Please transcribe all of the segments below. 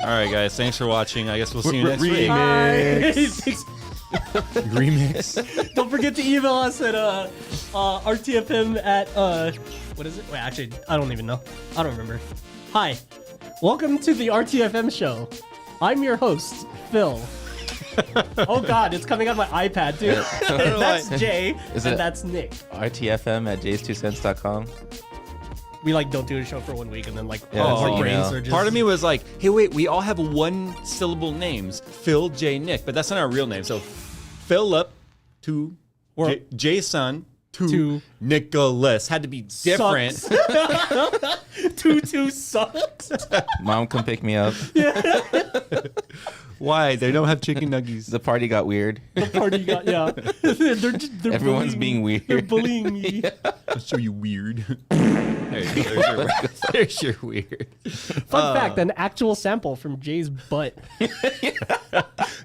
All right, guys. Thanks for watching. I guess we'll see you next week. Remix. Don't forget to email us at RTFM at what is it? Wait, actually, I don't even know. I don't remember. Hi, welcome to the RTFM show. I'm your host, Phil. Oh God, it's coming on my iPad too. That's Jay, and that's Nick. RTFM at JayzTwoCents.com. We like don't do a show for 1 week and then like our brains are just. Part of me was like, hey, wait, we all have one syllable names, Phil, Jay, Nick, but that's not our real name. So Philip to Jason to Nicholas had to be different. Two sucks. Mom, come pick me up. Why? They don't have chicken nuggets. The party got weird. The party got they're Everyone's being weird. They're bullying me. I'll show you weird. There's your weird. Fun fact: an actual sample from Jay's butt.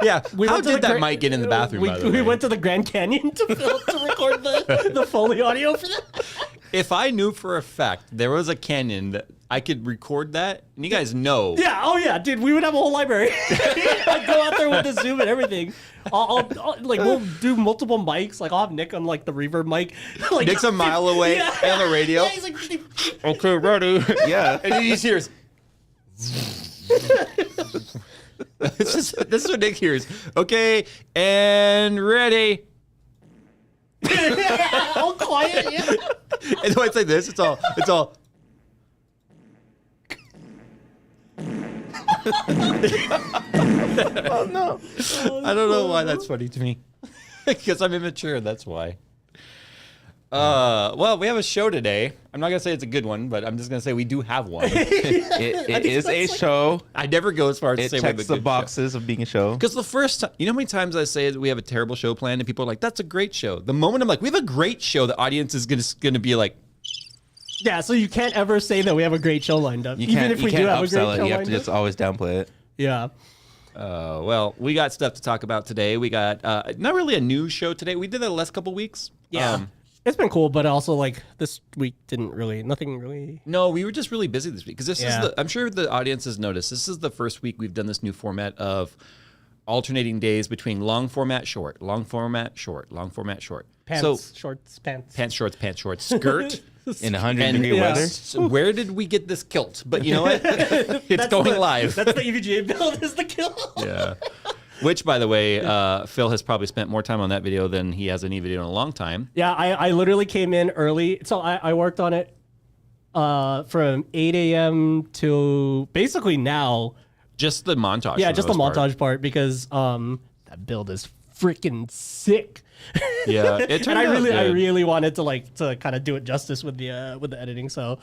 Yeah. How did that mic get in the bathroom? By the way, we went to the Grand Canyon to record the Foley audio for that. If I knew for a fact there was a canyon that I could record that, and you guys know. Yeah, oh yeah, dude, we would have a whole library. I'd go out there with the Zoom and everything. I'll like we'll do multiple mics. Like I'll have Nick on like the reverb mic. Like, Nick's a mile away on the radio. Yeah, he's like, okay, ready. Yeah. And he just hears. This is what Nick hears. Okay, and ready. all quiet. Yeah. And so it's like this. It's all. Oh no. I don't know why that's funny to me. Because I'm immature. That's why. Well, we have a show today. I'm not gonna say it's a good one, but I'm just gonna say we do have one. It is a show. I never go as far as to It say we have a checks the good boxes of being a show. Because the first time, you know how many times I say that we have a terrible show planned, and people are like, "That's a great show." The moment I'm like, "We have a great show," the audience is gonna be like, Yeah, so you can't ever say that we have a great show lined up, even if we do have a great show lined up. You have to just always downplay it. Yeah. well, we got stuff to talk about today. We got not really a news show today. We did that the last couple weeks. Yeah. It's been cool, but also like this week nothing really. No, we were just really busy this week because this Yeah. is I'm sure the audience has noticed, this is the first week we've done this new format of alternating days between long format, short, long format, short, long format, short. Pants, shorts, pants. Pants, shorts, skirt. In 100-degree weather. So where did we get this kilt? But you know what? It's going live. That's the EVGA build is the kill. Yeah. Which, by the way, Phil has probably spent more time on that video than he has any video in a long time. Yeah, I literally came in early. So I worked on it from 8 a.m. to basically now. Just the montage. Yeah, just the montage part because that build is freaking sick. Yeah, it turned and out good. I really wanted to kind of do it justice with the editing. So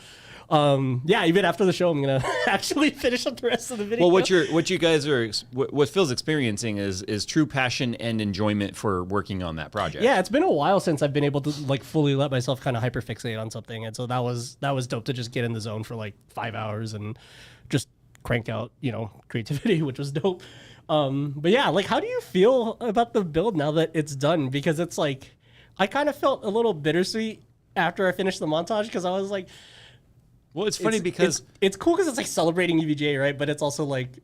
yeah, even after the show, I'm gonna actually finish up the rest of the video. Well, what you guys are, what Phil's experiencing is true passion and enjoyment for working on that project. Yeah, it's been a while since I've been able to like fully let myself kind of hyperfixate on something, and so that was dope to just get in the zone for like 5 hours and just crank out creativity, which was dope. But yeah, like how do you feel about the build now that it's done? Because it's like I kind of felt a little bittersweet after I finished the montage because I was like. Well, it's funny because it's cool because it's like celebrating EVGA, right? But it's also like,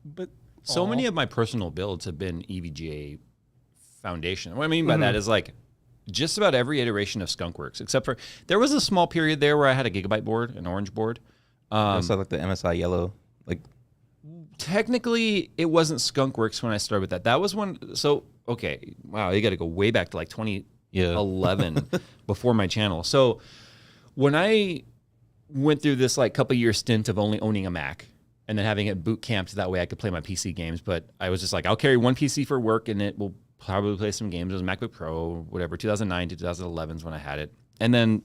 so many of my personal builds have been EVGA foundation. What I mean by that is like just about every iteration of Skunkworks, except for there was a small period there where I had a Gigabyte board, an orange board. So like the MSI yellow, like technically it wasn't Skunkworks when I started with that. That was one. So okay, wow, you got to go way back to like 2011 before my channel. So when I went through this like couple year stint of only owning a Mac and then having it boot camped that way I could play my PC games. But I was just like, I'll carry one PC for work and it will probably play some games. It was a MacBook Pro, whatever, 2009 to 2011 is when I had it. And then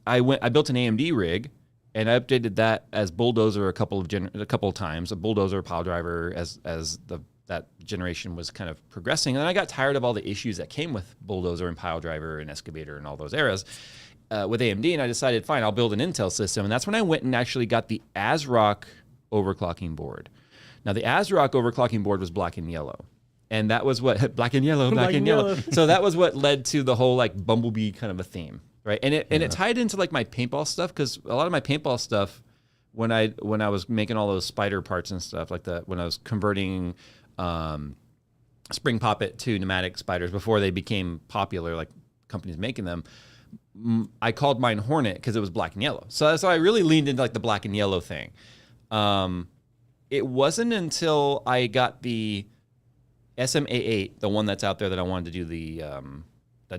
I built an AMD rig and I updated that as Bulldozer a couple of times, a Bulldozer, pile driver as that generation was kind of progressing. And then I got tired of all the issues that came with Bulldozer and pile driver and excavator and all those eras. With AMD, and I decided, fine, I'll build an Intel system. And that's when I went and actually got the ASRock overclocking board. Now, the ASRock overclocking board was black and yellow. And that was what, black and yellow. So that was what led to the whole like Bumblebee kind of a theme, right? And it tied into like my paintball stuff, because a lot of my paintball stuff when I was making all those spider parts and stuff like that, when I was converting spring poppet to pneumatic spiders before they became popular, like companies making them, I called mine Hornet because it was black and yellow. So I really leaned into like the black and yellow thing. It wasn't until I got the SMA8, the one that's out there that I wanted to do the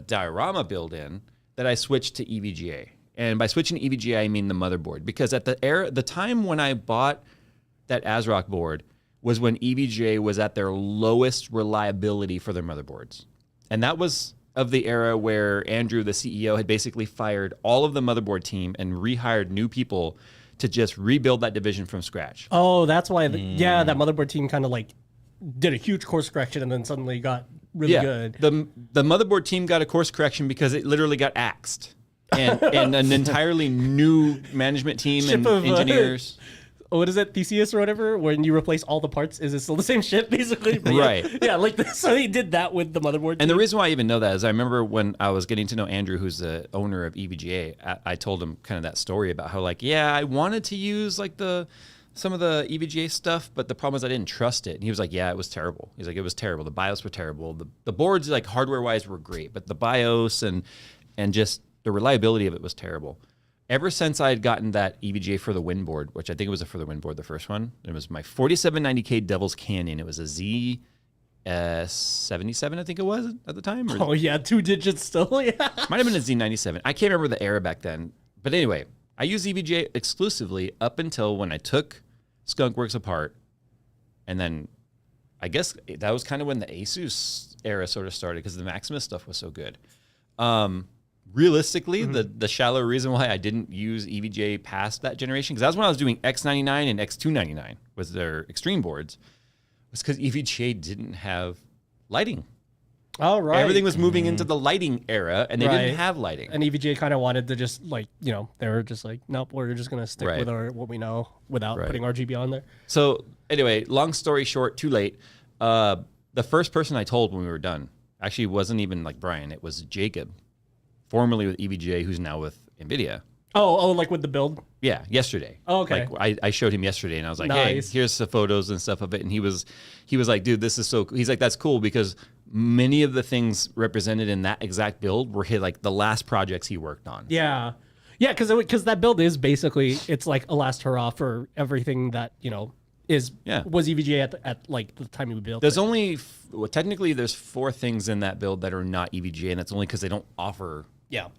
diorama build in, that I switched to EVGA. And by switching to EVGA, I mean the motherboard, because at the time when I bought that ASRock board was when EVGA was at their lowest reliability for their motherboards. And that was of the era where Andrew, the CEO, had basically fired all of the motherboard team and rehired new people to just rebuild that division from scratch. Oh, that's why. Yeah, that motherboard team kind of like did a huge course correction and then suddenly got really good. The motherboard team got a course correction because it literally got axed. And an entirely new management team Ship and of, engineers. What is it, Theseus or whatever? When you replace all the parts, is it still the same ship basically? But Right. Yeah, like this. So he did that with the motherboard. And the reason why I even know that is I remember when I was getting to know Andrew, who's the owner of EVGA, I told him kind of that story about how, like, yeah, I wanted to use like some of the EVGA stuff, but the problem is I didn't trust it. And he was like, yeah, it was terrible. He's like, it was terrible. The BIOS were terrible. The boards, like hardware wise, were great, but the BIOS and just the reliability of it was terrible. Ever since I had gotten that EVGA for the Win board, which I think it was a for the Win board, the first one, it was my 4790K Devil's Canyon. It was a Z77, I think it was at the time. Oh yeah, 2 digits still. Yeah. Might have been a Z97. I can't remember the era back then. But anyway, I used EVGA exclusively up until when I took Skunkworks apart. And then I guess that was kind of when the Asus era sort of started because the Maximus stuff was so good. Realistically, the shallow reason why I didn't use EVGA past that generation, because that was when I was doing X99 and X299 was their extreme boards, was because EVGA didn't have lighting. Oh, right. Everything was moving into the lighting era, and they didn't have lighting. And EVGA kind of wanted to just like, they were just like, nope, we're just going to stick with what we know without putting RGB on there. So anyway, long story short, too late. The first person I told when we were done actually wasn't even like Brian. It was Jacob, formerly with EVGA, who's now with NVIDIA. Oh, like with the build? Yeah, yesterday. Oh, okay. Like I showed him yesterday, and I was like, Nice. hey, here's the photos and stuff of it. And he was like, dude, this is so cool. He's like, that's cool because many of the things represented in that exact build were like the last projects he worked on. Yeah. Yeah, because that build is basically, it's like a last hurrah for everything that, was EVGA at like the time we built There's it. only, technically there's 4 things in that build that are not EVGA, and that's only because they don't offer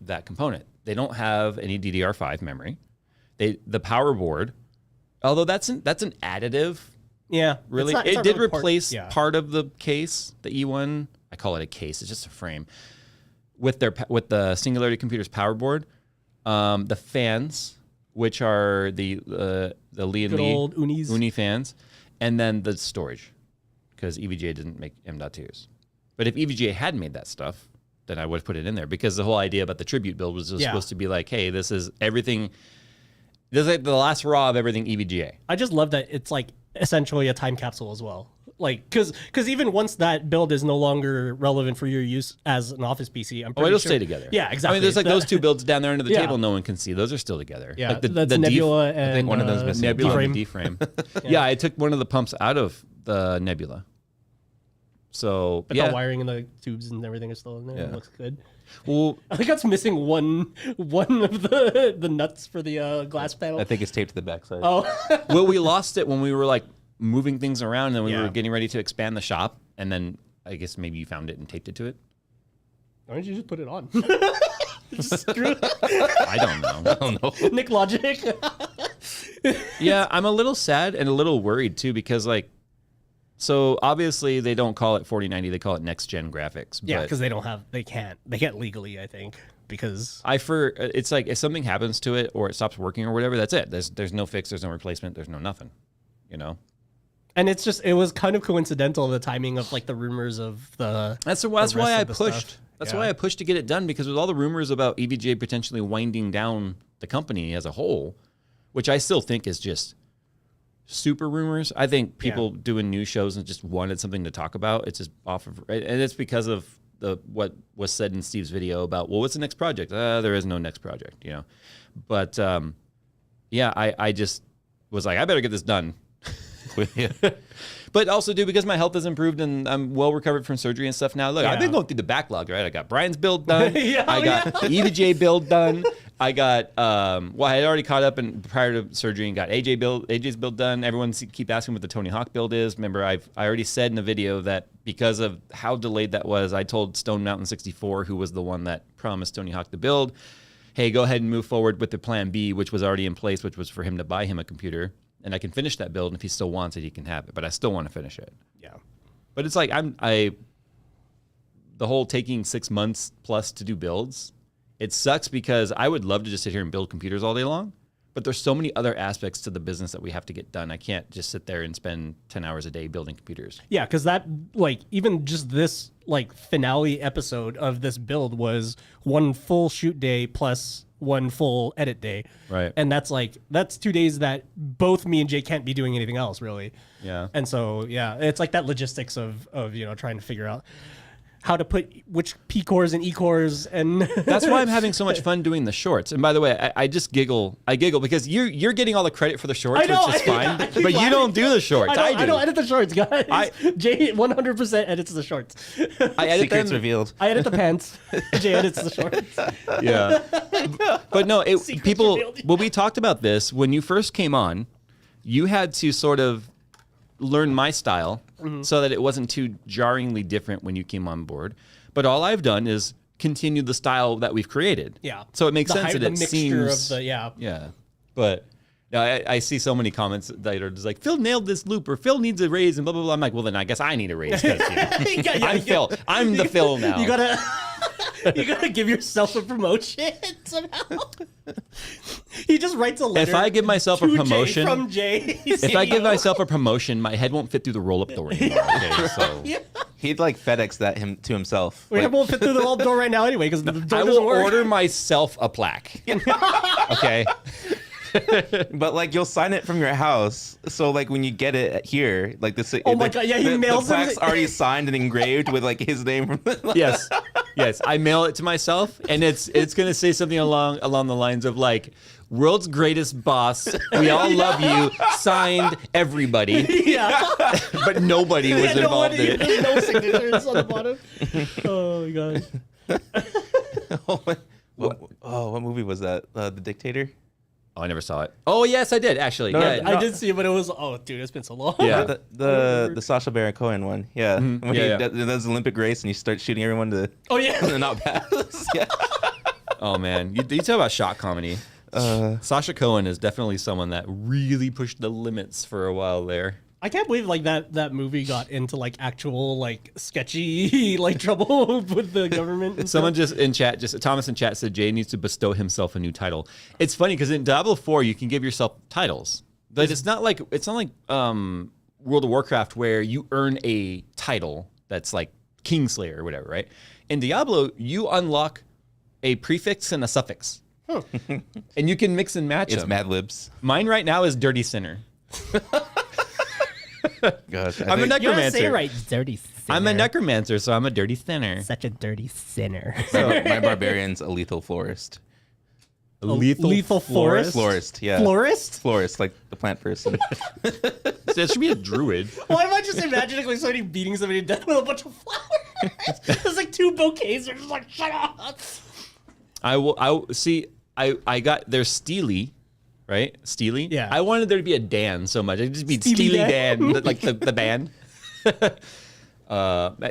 that component. They don't have any DDR5 memory. The power board, although that's an additive. Yeah, Really, it's it not did really replace part of the case, the E1. I call it a case. It's just a frame with the Singularity Computer's power board. The fans, which are the Lee and good Lee old Unis. Uni fans, and then the storage, because EVGA didn't make M.2s. But if EVGA had made that stuff, then I would have put it in there, because the whole idea about the tribute build was just supposed to be like, hey, this is everything. This is like the last raw of everything EVGA. I just love that it's like essentially a time capsule as well. Like, because even once that build is no longer relevant for your use as an office PC, I'm pretty it'll sure, stay together. Yeah, exactly. I mean, there's like those 2 builds down there under the table no one can see. Those are still together. Yeah, like that's Nebula and I think one of them's missing. Nebula and the D-frame. Yeah, I took one of the pumps out of the Nebula. So But the wiring and the tubes and everything is still in there. Yeah. It looks good. Well, I think it's missing one of the nuts for the glass panel. I think it's taped to the backside. Oh, well, we lost it when we were like moving things around, and then we Yeah. were getting ready to expand the shop, and then I guess maybe you found it and taped it to it. why don't you just put it on? Just screw it. I don't know. I don't know. Nick Logic. Yeah, I'm a little sad and a little worried too, because like, so obviously they don't call it 4090, they call it next gen graphics. Yeah, but because they can't legally, I think, because it's like if something happens to it or it stops working or whatever, that's it. There's no fix, there's no replacement, there's no nothing, and it was kind of coincidental, the timing of like the rumors of the. That's why I pushed. That's why I pushed to get it done, because with all the rumors about EVGA potentially winding down the company as a whole, which I still think is just super rumors. I think people doing news shows and just wanted something to talk about. It's just off of, and it's because of what was said in Steve's video about, well, what's the next project? There is no next project, But yeah, I just was like, I better get this done. Yeah. But also, dude, because my health has improved and I'm well recovered from surgery and stuff now. Look, I've been going through the backlog, right? I got Brian's build done. I got EVGA build done. I got, I had already caught up prior to surgery and got AJ's build done. Everyone keep asking what the Tony Hawk build is. Remember, I already said in the video that because of how delayed that was, I told Stone Mountain 64, who was the one that promised Tony Hawk the build, hey, go ahead and move forward with the plan B, which was already in place, which was for him to buy him a computer. And I can finish that build, and if he still wants it, he can have it. But I still want to finish it. Yeah. But it's like the whole taking 6 months plus to do builds, it sucks because I would love to just sit here and build computers all day long. But there's so many other aspects to the business that we have to get done. I can't just sit there and spend 10 hours a day building computers. Yeah, because that, like, even just this, like, finale episode of this build was one full shoot day plus one full edit day. Right. And that's 2 days that both me and Jay can't be doing anything else, really. Yeah. And so, yeah, it's like that logistics of trying to figure out how to put which P cores and E cores, and that's why I'm having so much fun doing the shorts. And by the way, I just giggle. I giggle because you're getting all the credit for the shorts, which is fine. But you don't do the shorts. I do. I don't edit the shorts, guys. Jay 100% edits the shorts. I edit Secrets them. revealed. I edit the pants. Jay edits the shorts. Yeah. But no, people. revealed. Well, we talked about this when you first came on. You had to sort of learn my style so that it wasn't too jarringly different when you came on board. But all I've done is continue the style that we've created. Yeah. So it makes sense that the it mixture seems. of the Yeah. But I see so many comments that are just like, Phil nailed this loop, or Phil needs a raise, and blah, blah, blah. I'm like, well, then I guess I need a raise. I'm Phil. I'm the Phil now. You gotta give yourself a promotion somehow. He just writes a letter. If I give myself a to promotion, Jay from Jay, if I give myself a promotion, my head won't fit through the roll-up door anymore. Okay, so He'd like FedEx that to himself. we won't fit through the whole door right now anyway because the door I doesn't will work. order myself a plaque. Okay. But like you'll sign it from your house, so like when you get it here, like this. Oh my God, yeah, he mails the it. plaque's already signed and engraved with like his name. From Yes. I mail it to myself, and it's gonna say something along the lines of like, "World's greatest boss. We all love you." Signed, everybody. Yeah. But nobody was involved in it. There's no signatures on the bottom. Oh my God. What movie was that? The Dictator. Oh, I never saw it. Oh, yes, I did actually. No, yeah, I did see it, but it was dude, it's been so long. Yeah. The Sacha Baron Cohen one. Yeah. When Yeah, he does the Olympic race and you start shooting everyone to Oh yeah. not pass. Yeah. Oh man, you talk about shot comedy. Sacha Cohen is definitely someone that really pushed the limits for a while there. I can't believe like that movie got into like actual like sketchy like trouble with the government. And Someone stuff. just in chat, Thomas in chat said Jay needs to bestow himself a new title. It's funny because in Diablo 4 you can give yourself titles, but it's not like World of Warcraft where you earn a title that's like Kingslayer or whatever, right? In Diablo you unlock a prefix and a suffix, and you can mix and match It's them. Mad Libs. Mine right now is Dirty Sinner. Gosh, I'm a You gotta necromancer. say it right, dirty sinner. I'm a necromancer, so I'm a dirty sinner. Such a dirty sinner. my barbarian's a lethal florist. Lethal florist? Florist, yeah. Florist? Florist, like the plant person. That should be a druid. Why am I just imagining like somebody beating somebody to death with a bunch of flowers? There's like two bouquets. They're just like, shut up. I got there's Steely, right? Steely. Yeah. I wanted there to be a Dan so much. It'd just be Steely Steely Dan. Dan, like the band.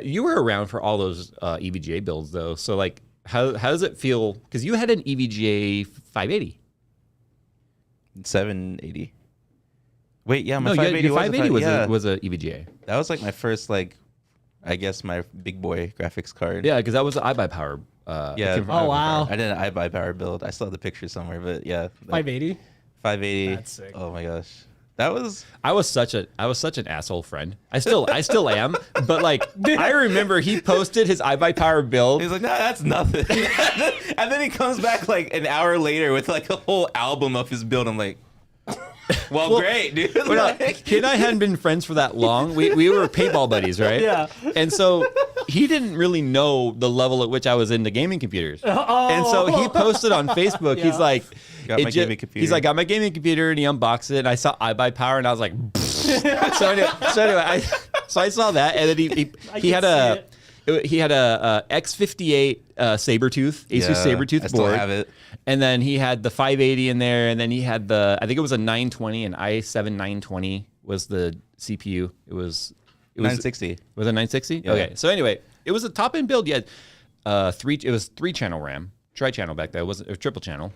You were around for all those EVGA builds though. So like, how does it feel? Because you had an EVGA 580. 780. Wait, yeah, my No, 580 your 580 yeah. was a EVGA. That was like my first, like, I guess my big boy graphics card. Yeah, because that was the iBuyPower. Yeah. Oh, wow. I did an iBuyPower build. I still have the picture somewhere, but yeah. 580? 580. That's sick. Oh my gosh. That was I was such an asshole friend. I still am. But like, I remember he posted his iBuyPower build. He's like, no, that's nothing. And then he comes back like an hour later with like a whole album of his build. I'm like, well great, dude. Kid and I hadn't been friends for that long. We were paintball buddies, right? Yeah. And so he didn't really know the level at which I was into gaming computers. Oh. And so he posted on Facebook, he's like, Got my gaming computer. He's like, got my gaming computer, and he unboxed it, and I saw iBuyPower, and I was like, so anyway, I saw that, and then he had a X58 Sabertooth, Asus Sabertooth I still board. have it. And then he had the 580 in there, and then he had the, I think it was a 920, an i7 920 was the CPU. It was 960. Was it 960? Yeah. Okay. So anyway, it was a top end build. You had it was 3-channel RAM, tri-channel back then. It wasn't a triple channel.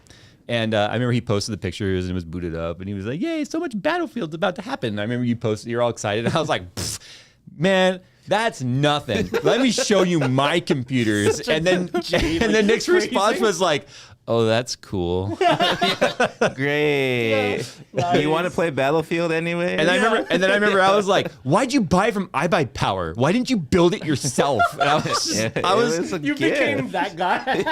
And I remember he posted the pictures and it was booted up, and he was like, "Yay, so much Battlefield's about to happen." And I remember you posted, you're all excited. And I was like, "Man, that's nothing. Let me show you my computers." And then Nick's response was like, "Oh, that's cool." Great. Nice. You want to play Battlefield anyway? And I remember I was like, "Why'd you buy from iBuyPower? Why didn't you build it yourself?" And I was You became that guy.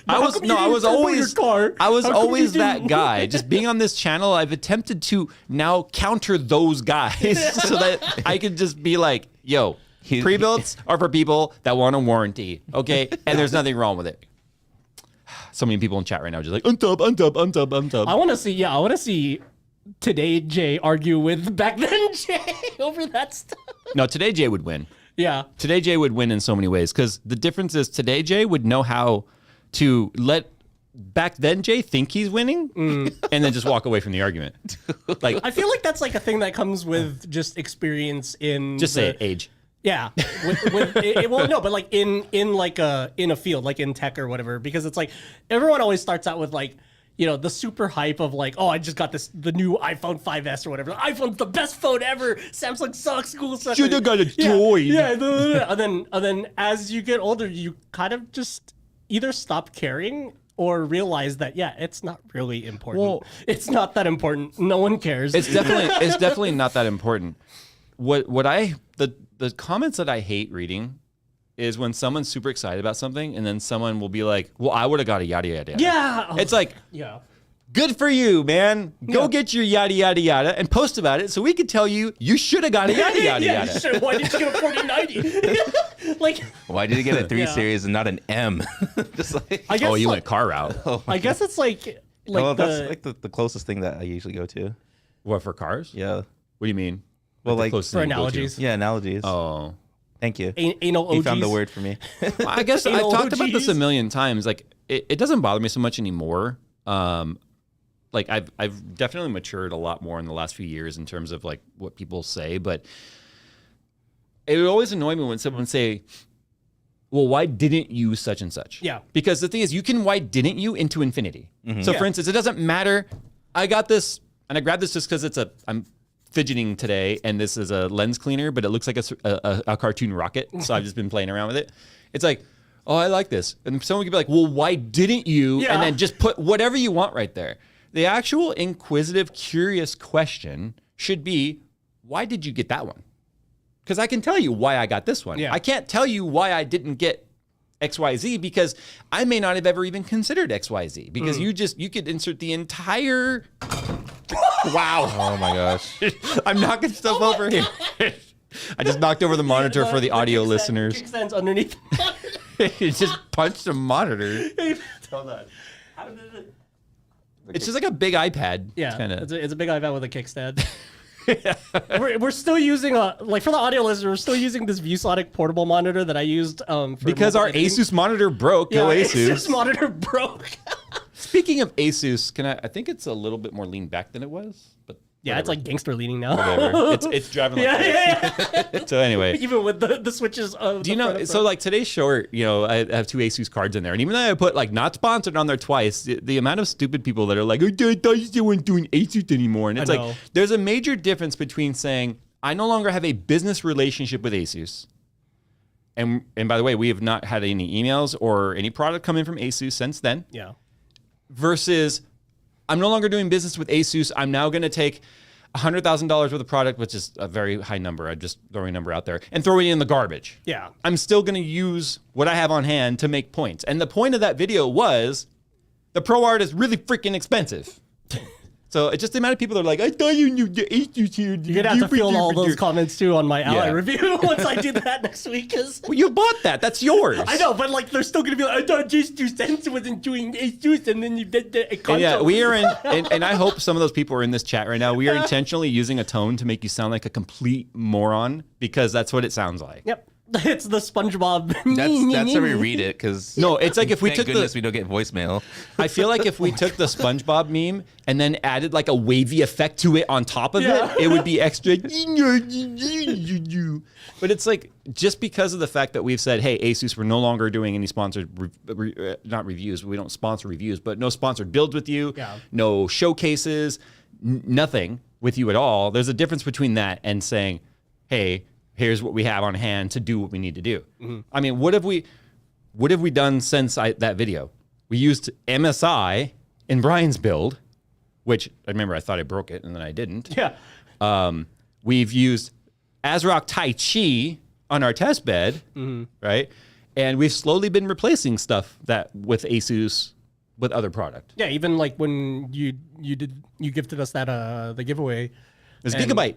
I was always Your car? that guy. Just being on this channel, I've attempted to now counter those guys so that I could just be like, "Yo, pre-builds are for people that want a warranty, okay? And there's nothing wrong with it." So many people in chat right now are just like, untub. I want to see today Jay argue with back then Jay over that stuff. No, today Jay would win. Yeah. Today Jay would win in so many ways, because the difference is today Jay would know how to let back then Jay think he's winning and then just walk away from the argument. Like, I feel like that's like a thing that comes with just experience in say age. Yeah, well, no, but like in a field, like in tech or whatever, because it's like everyone always starts out with like, you know, the super hype of like, oh, I just got the new iPhone 5S or whatever. iPhone's the best phone ever. Samsung sucks. Google sucks. Should have got a Droid. Yeah, and then as you get older, you kind of just either stop caring or realize that it's not really important. Well, it's not that important. No one cares. It's definitely not that important. The comments that I hate reading is when someone's super excited about something and then someone will be like, "Well, I would have got a yada yada yada." Yeah. It's like, good for you, man. Go get your yada yada yada and post about it so we could tell you should have got a yada yada yada. Sure. Why did you get a 4090? Like, why did you get a 3 Series and not an M? Just like, I guess you went car route. I guess it's like that's like the closest thing that I usually go to. What, for cars? Yeah. What do you mean? Well, like for analogies. Yeah, analogies. Oh. Thank you. Anal OGs. You found the word for me. Well, I guess I've Anal talked about OGs. this a million times. Like, it doesn't bother me so much anymore. Like I've definitely matured a lot more in the last few years in terms of like what people say, but it would always annoy me when someone would say, "Well, why didn't you such and such?" Yeah. Because the thing is, you can why didn't you into infinity. So for instance, it doesn't matter. I got this and I grabbed this just because I'm fidgeting today, and this is a lens cleaner, but it looks like a cartoon rocket. So I've just been playing around with it. It's like, "Oh, I like this," and someone could be like, "Well, why didn't you?" Yeah. And then just put whatever you want right there. The actual inquisitive, curious question should be, "Why did you get that one?" Because I can tell you why I got this one. Yeah. I can't tell you why I didn't get XYZ because I may not have ever even considered XYZ because you could insert the entire. Wow. Oh my gosh. I'm knocking stuff over here. I just knocked over the monitor for the audio listeners. Kickstands underneath the monitor. It just punched a monitor. Hold on. How did it? It's just like a big iPad. Yeah, Kinda. it's a big iPad with a kickstand. We're still using like for the audio listener, we're still using this ViewSonic portable monitor that I used because our Asus monitor broke. Yeah, Go Asus. Asus monitor broke. Speaking of Asus, I think it's a little bit more lean back than it was, but Yeah, it's like gangster leaning now. whatever. It's driving like this. So anyway, even with the switches. do you know? So like today's short, I have 2 Asus cards in there, and even though I put like not sponsored on there twice, the amount of stupid people that are like, "Oh, I thought you still weren't doing Asus anymore," and it's like there's a major difference between saying I no longer have a business relationship with Asus. And by the way, we have not had any emails or any product come in from Asus since then. Yeah. Versus, I'm no longer doing business with Asus. I'm now going to take $100,000 worth of product, which is a very high number. I'm just throwing a number out there and throwing it in the garbage. Yeah. I'm still going to use what I have on hand to make points. And the point of that video was the Pro Art is really freaking expensive. So it's just the amount of people that are like, I thought you knew the Asus here. You're gonna have to field all those comments too on my Ally review once I do that next week. Well, you bought that. That's yours. I know, but like they're still gonna be like, I thought JayzTwoCents wasn't doing Asus, and then you did the and yeah, we are in, and I hope some of those people are in this chat right now. We are intentionally using a tone to make you sound like a complete moron because that's what it sounds like. Yep. It's the SpongeBob. That's how we read it, because no, it's like if we took goodness we don't get voicemail. I feel like if we took the SpongeBob meme and then added like a wavy effect to it on top of it would be extra. But it's like just because of the fact that we've said, hey, Asus, we're no longer doing any sponsored, not reviews. We don't sponsor reviews, but no sponsored builds with you, no showcases, nothing with you at all. There's a difference between that and saying, hey, here's what we have on hand to do what we need to do. I mean, what have we done since that video? We used MSI in Brian's build, which I remember I thought I broke it and then I didn't. Yeah. We've used ASRock Tai Chi on our test bed, right? And we've slowly been replacing stuff that with Asus with other product. Yeah, even like when you gifted us that the giveaway. It's Gigabyte.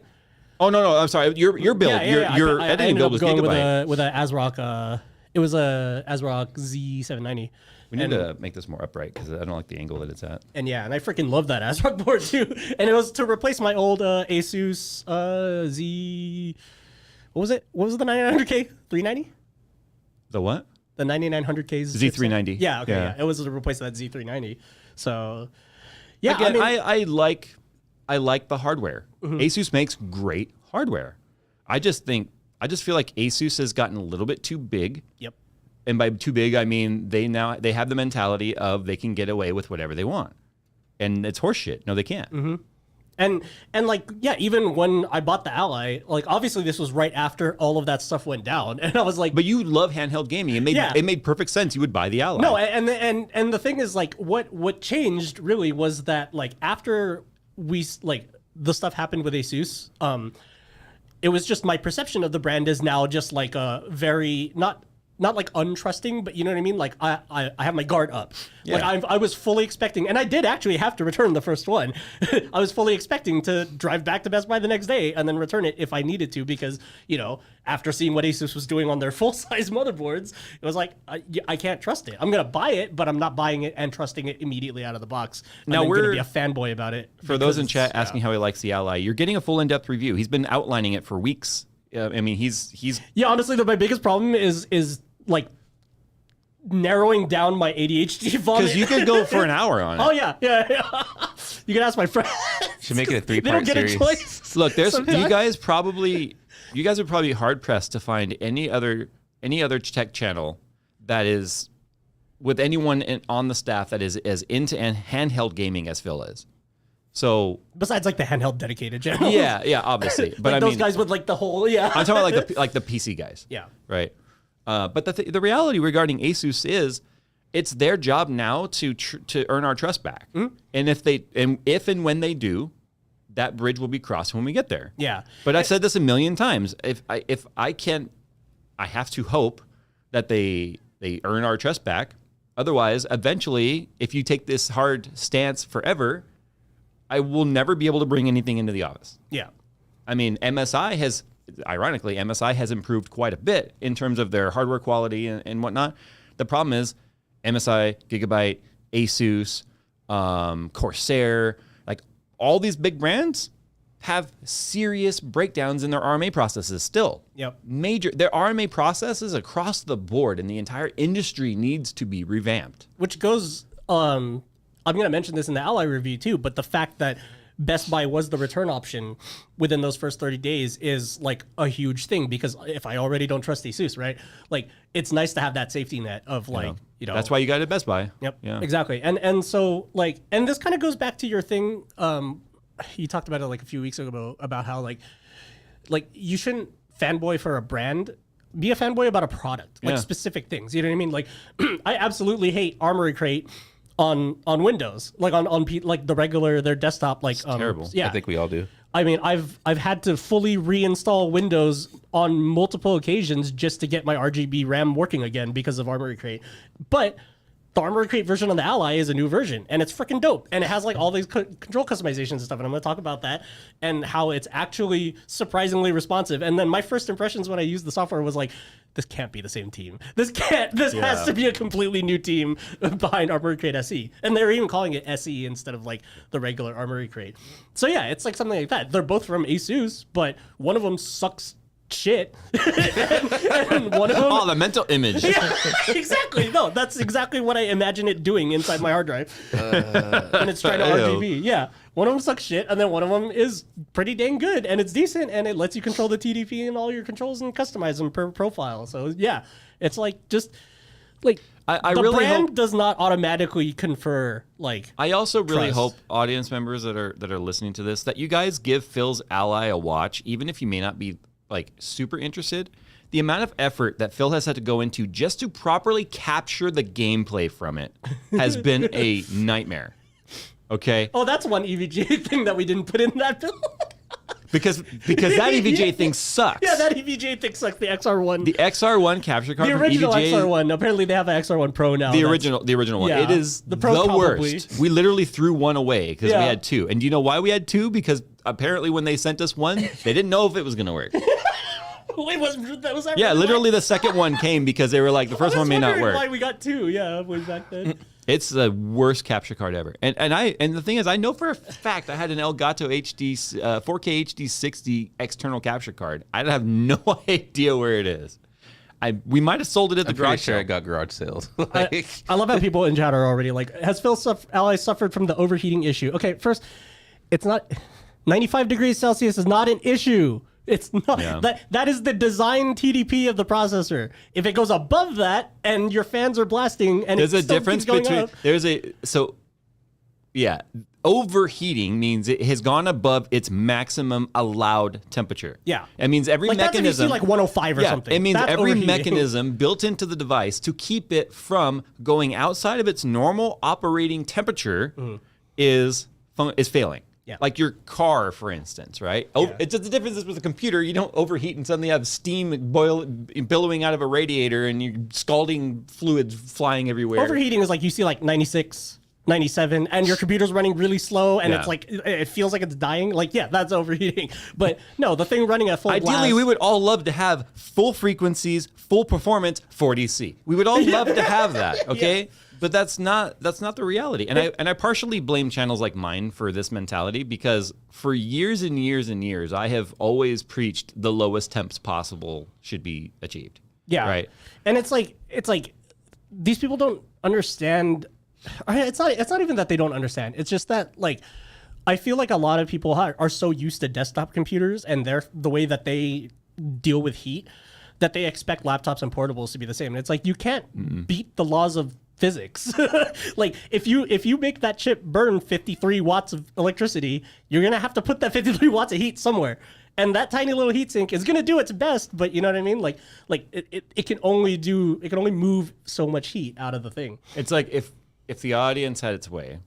Oh no, I'm sorry. Your build, your editing build was Gigabyte. With a ASRock. It was a ASRock Z790. We need to make this more upright because I don't like the angle that it's at. And yeah, and I freaking love that ASRock board too. And it was to replace my old Asus Z. What was it? What was the 9900K? 390? The what? The 9900K's Z390. Yeah. Okay. Yeah. It was to replace that Z390. So yeah, again, I like the hardware. Asus makes great hardware. I just feel like Asus has gotten a little bit too big. Yep. And by too big, I mean they have the mentality of they can get away with whatever they want, and it's horseshit. No, they can't. And like, yeah, even when I bought the Ally, like obviously this was right after all of that stuff went down, and I was like, but you love handheld gaming. It made perfect sense. You would buy the Ally. No, and the thing is, like, what changed really was that, like, after we like the stuff happened with Asus, it was just my perception of the brand is now just like a very not like untrusting, but you know what I mean? Like I have my guard up. Yeah. Like I was fully expecting, and I did actually have to return the first one. I was fully expecting to drive back to Best Buy the next day and then return it if I needed to, because, you know, after seeing what Asus was doing on their full-size motherboards, it was like, I can't trust it. I'm going to buy it, but I'm not buying it and trusting it immediately out of the box. Now I'm going to be a fanboy about it. For those in chat asking how he likes the Ally, you're getting a full in-depth review. He's been outlining it for weeks. I mean, he's yeah. Honestly, my biggest problem is like narrowing down my ADHD vomit. Because you could go for an hour on it. Oh yeah. You can ask my friends. Should make it a 3-part series. They don't get a choice. Look, you guys are probably hard pressed to find any other tech channel that is with anyone on the staff that is as into handheld gaming as Phil is. So besides like the handheld dedicated channel. Yeah, obviously. But like those guys with like the whole I'm talking about like the PC guys. Yeah. Right. But the reality regarding Asus is, it's their job now to earn our trust back. And if and when they do, that bridge will be crossed when we get there. Yeah. But I've said this a million times. If I have to hope that they earn our trust back. Otherwise, eventually, if you take this hard stance forever, I will never be able to bring anything into the office. Yeah. I mean, MSI has improved quite a bit in terms of their hardware quality and whatnot. The problem is MSI, Gigabyte, Asus, Corsair, like all these big brands have serious breakdowns in their RMA processes still. Yep. Their RMA processes across the board and the entire industry needs to be revamped. Which goes, I'm going to mention this in the Ally review too, but the fact that Best Buy was the return option within those first 30 days is like a huge thing, because if I already don't trust Asus, right? Like, it's nice to have that safety net of like, you know. That's why you got it at Best Buy. Yep. Yeah. Exactly. And so like, and this kind of goes back to your thing. You talked about it like a few weeks ago about how like you shouldn't fanboy for a brand. Be a fanboy about a product, like specific things. You know what I mean? Like, I absolutely hate Armory Crate on Windows, like on like the regular their desktop, like terrible. Yeah, I think we all do. I mean, I've had to fully reinstall Windows on multiple occasions just to get my RGB RAM working again because of Armory Crate. But the Armored Crate version on the Ally is a new version, and it's freaking dope. And it has like all these control customizations and stuff. And I'm going to talk about that and how it's actually surprisingly responsive. And then my first impressions when I used the software was like, this can't be the same team. This has to be a completely new team behind Armored Crate SE. And they're even calling it SE instead of like the regular Armored Crate. So yeah, it's like something like that. They're both from Asus, but one of them sucks shit and one of them, the mental image. yeah, exactly. No, that's exactly what I imagine it doing inside my hard drive. And it's trying to RGB. Yeah. One of them sucks shit, and then one of them is pretty dang good, and it's decent, and it lets you control the TDP and all your controls and customize them per profile. So yeah, it's like just like I the really brand hope, does not automatically confer like. I also really trust. hope audience members that are listening to this that you guys give Phil's Ally a watch, even if you may not be like super interested. The amount of effort that Phil has had to go into just to properly capture the gameplay from it has been a nightmare. Okay. Oh, that's one EVGA thing that we didn't put in that bill. Because that EVGA thing sucks. Yeah, that EVGA thing sucks. The XR1. The XR1 capture card the from original EVGA. XR1. Apparently, they have an XR1 Pro now. The original one. Yeah, It is the the, Pro probably. worst. We literally threw one away because Yeah. we had two. And do you know why we had two? Because apparently when they sent us one, they didn't know if it was going to work. Wait, was that Yeah, really literally why? the second one came because they were like, the first I was one may not wondering work. Why we got two? Yeah, way back then. It's the worst capture card ever. And the thing is, I know for a fact I had an Elgato HD 4K HD 60 external capture card. I have no idea where it is. We might have sold it at the I'm pretty garage sure I sale. got garage sales. I love how people in chat are already like, has Phil's Ally suffered from the overheating issue? Okay, first, it's not 95 degrees Celsius is not an issue. It's not that is the design TDP of the processor. If it goes above that and your fans are blasting and There's it a still difference keeps going between up, overheating means it has gone above its maximum allowed temperature. Yeah. It means every like that's if you mechanism see like 105 or something. It means That's every overheating. mechanism built into the device to keep it from going outside of its normal operating temperature is failing. Yeah. Like your car, for instance, right? It's just the difference is with a computer, you don't overheat and suddenly have steam billowing out of a radiator and you're scalding fluids flying everywhere. Overheating is like you see like 96, 97, and your computer's running really slow, and Yeah. it's like it feels like it's dying. Like, yeah, that's overheating. But no, the thing running at full Ideally, blast, we would all love to have full frequencies, full performance, 40C. We would all love to have that, okay? But that's not the reality. And I partially blame channels like mine for this mentality because for years and years and years, I have always preached the lowest temps possible should be achieved. Yeah. Right. And it's like these people don't understand. It's not even that they don't understand. It's just that like I feel like a lot of people are so used to desktop computers and the way that they deal with heat that they expect laptops and portables to be the same. And it's like you can't beat the laws of physics. Like if you make that chip burn 53 watts of electricity, you're gonna have to put that 53 watts of heat somewhere. And that tiny little heatsink is gonna do its best, but you know what I mean? Like it can only move so much heat out of the thing. It's like if the audience had its way,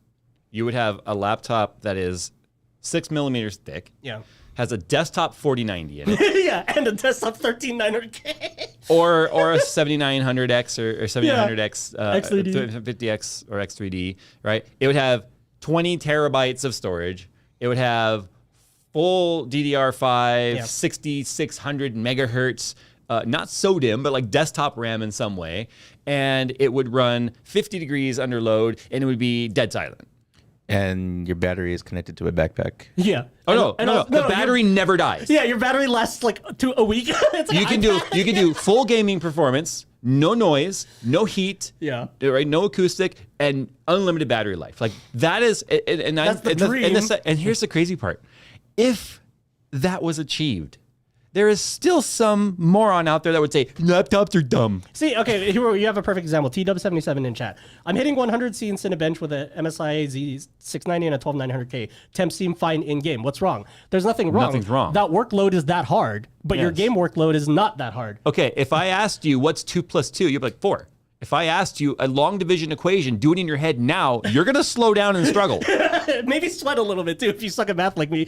you would have a laptop that is 6 millimeters thick. Yeah. Has a desktop 4090 in it. Yeah, and a desktop 13900K. or a 7900X or 7900X, X3D. 50X or X3D, right? It would have 20 terabytes of storage. It would have full DDR5, 6600 megahertz, not SODIMM, but like desktop RAM in some way. And it would run 50 degrees under load, and it would be dead silent. And your battery is connected to a backpack. Yeah. Oh no! The battery never dies. Yeah, your battery lasts like a week. It's like You can do full gaming performance, no noise, no heat, Yeah. right, no acoustic, and unlimited battery life. Like that is, and That's the dream. And here's the crazy part: if that was achieved, there is still some moron out there that would say laptops are dumb. See, okay, here you have a perfect example. TW77 in chat. I'm hitting 100C in Cinebench with a MSI Z690 and a 12900K. Temps seem fine in game. What's wrong? There's nothing wrong. Nothing's wrong. That workload is that hard, but your Yes. game workload is not that hard. Okay, if I asked you what's 2 + 2, you'd be like 4. If I asked you a long division equation, do it in your head now, you're gonna slow down and struggle. Maybe sweat a little bit too if you suck at math like me.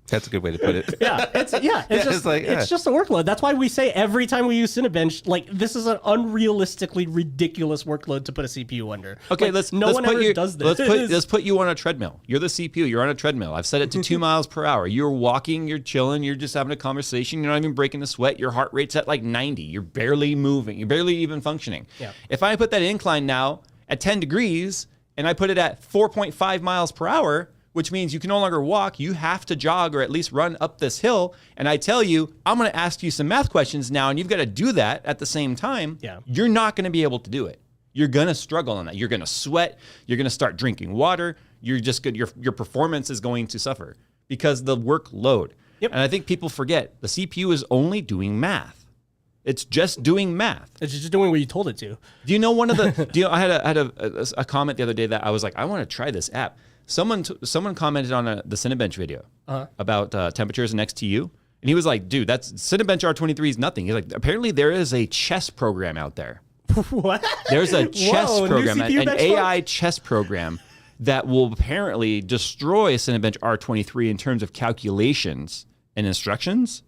That's a good way to put it. It's just a workload. That's why we say every time we use Cinebench, like this is an unrealistically ridiculous workload to put a CPU under. Okay, like, no one ever does this. Let's put you on a treadmill. You're the CPU. You're on a treadmill. I've set it to 2 miles per hour. You're walking. You're chilling. You're just having a conversation. You're not even breaking a sweat. Your heart rate's at like 90. You're barely moving. You're barely even functioning. Yeah. If I put that incline now at 10 degrees and I put it at 4.5 miles per hour, which means you can no longer walk, you have to jog or at least run up this hill. And I tell you, I'm going to ask you some math questions now, and you've got to do that at the same time. Yeah. You're not going to be able to do it. You're going to struggle on that. You're going to sweat. You're going to start drinking water. You're just good. Your performance is going to suffer because the workload. Yep. And I think people forget the CPU is only doing math. It's just doing math. It's just doing what you told it to. Do you know one of the? I had a comment the other day that I was like, I want to try this app. Someone commented on the Cinebench video about temperatures next to you, and he was like, "Dude, that's Cinebench R23 is nothing." He's like, "Apparently there is a chess program out there. What? There's a chess program, an benchmark? AI chess program that will apparently destroy Cinebench R23 in terms of calculations and instructions."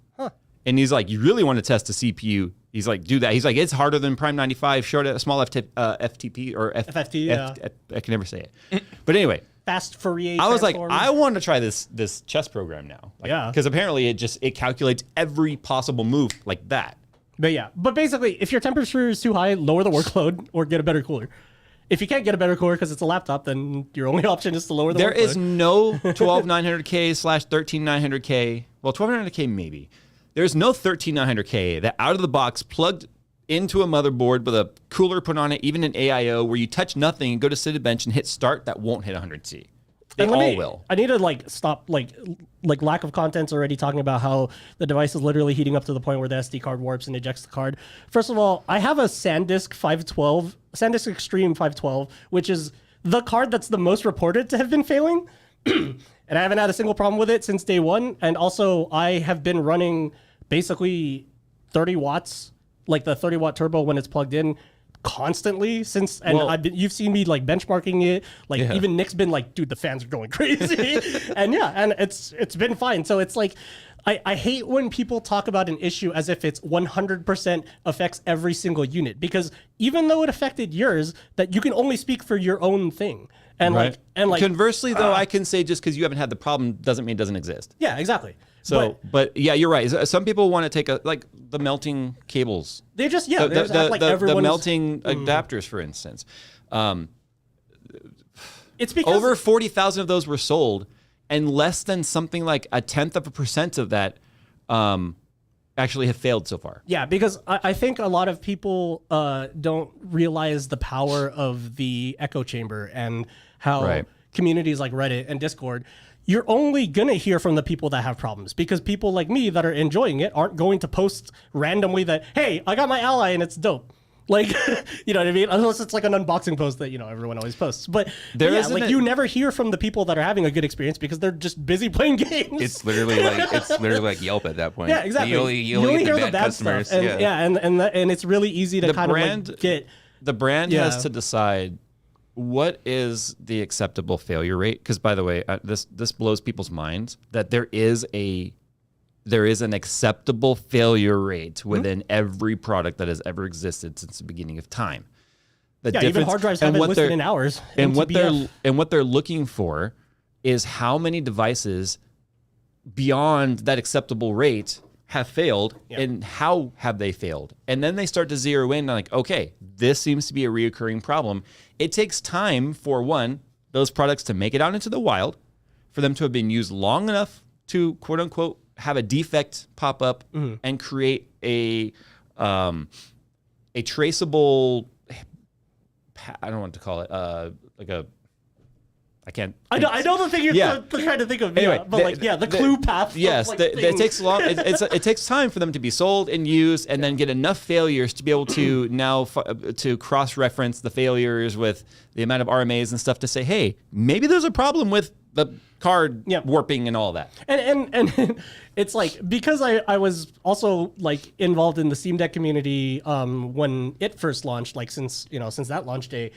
And he's like, "You really want to test the CPU?" He's like, "Do that." He's like, "It's harder than Prime 95, short small FTP or FFT. Yeah. I can never say it, but anyway." Fast Fourier. I was like, transform. I want to try this chess program now. Like, Yeah. Because apparently it calculates every possible move like that. But basically, if your temperature is too high, lower the workload or get a better cooler. If you can't get a better cooler because it's a laptop, then your only option is to lower the workload. There is no 12900K/13900K. Well, 12900K maybe. There's no 13900K that out of the box plugged into a motherboard with a cooler put on it, even an AIO, where you touch nothing and go to Cinebench and hit start, that won't hit 100C. They all will. I need to stop lack of content's already talking about how the device is literally heating up to the point where the SD card warps and ejects the card. First of all, I have a SanDisk Extreme 512, which is the card that's the most reported to have been failing. And I haven't had a single problem with it since day one. And also I have been running basically 30 watts, like the 30 watt turbo when it's plugged in, constantly since, and you've seen me like benchmarking it. Like even Nick's been like, dude, the fans are going crazy. and it's been fine. So it's like, I hate when people talk about an issue as if it's 100% affects every single unit, because even though it affected yours, that you can only speak for your own thing. And like conversely though, I can say just because you haven't had the problem doesn't mean it doesn't exist. Yeah, exactly. So, but yeah, you're right. Some people want to take the melting cables. They just the melting adapters, for instance. It's because over 40,000 of those were sold, and less than something like 0.1% of that actually have failed so far. Yeah, because I think a lot of people don't realize the power of the echo chamber and how communities like Reddit and Discord, you're only going to hear from the people that have problems, because people like me that are enjoying it aren't going to post randomly that, hey, I got my ally and it's dope. Like, you know what I mean? Unless it's like an unboxing post that, everyone always posts. But you never hear from the people that are having a good experience because they're just busy playing games. It's literally like Yelp at that point. Yeah, exactly. You only hear get the bad customers. Stuff. And it's really easy to get. The brand has to decide what is the acceptable failure rate. Because, by the way, this blows people's minds that there is an acceptable failure rate within every product that has ever existed since the beginning of time. Even hard drives have been listed in hours. And what they're looking for is how many devices beyond that acceptable rate have failed, and how have they failed. And then they start to zero in on like, okay, this seems to be a reoccurring problem. It takes time for those products to make it out into the wild, for them to have been used long enough to quote unquote have a defect pop up and create a traceable, I don't want to call it like a, I can't. I know the thing you're trying to think of. Anyway, the clue path. Yes, it takes long. It takes time for them to be sold and used, and then get enough failures to be able to now to cross-reference the failures with the amount of RMAs and stuff to say, hey, maybe there's a problem with the card warping and all that. And it's like, because I was also like involved in the Steam Deck community when it first launched, like since that launch day.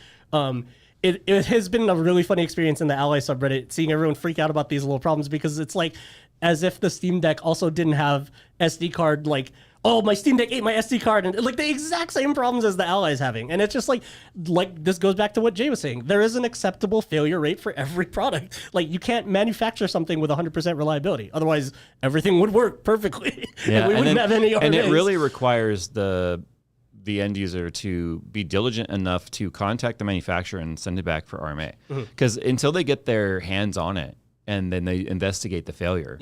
it has been a really funny experience in the Ally subreddit, seeing everyone freak out about these little problems, because it's like as if the Steam Deck also didn't have SD card, like, oh, my Steam Deck ate my SD card, and like the exact same problems as the Ally's having. And it's just like this goes back to what Jay was saying. There is an acceptable failure rate for every product. Like, you can't manufacture something with 100% reliability. Otherwise, everything would work perfectly. Yeah, and we wouldn't have any RMAs. And it really requires the end user to be diligent enough to contact the manufacturer and send it back for RMA. Because until they get their hands on it and then they investigate the failure,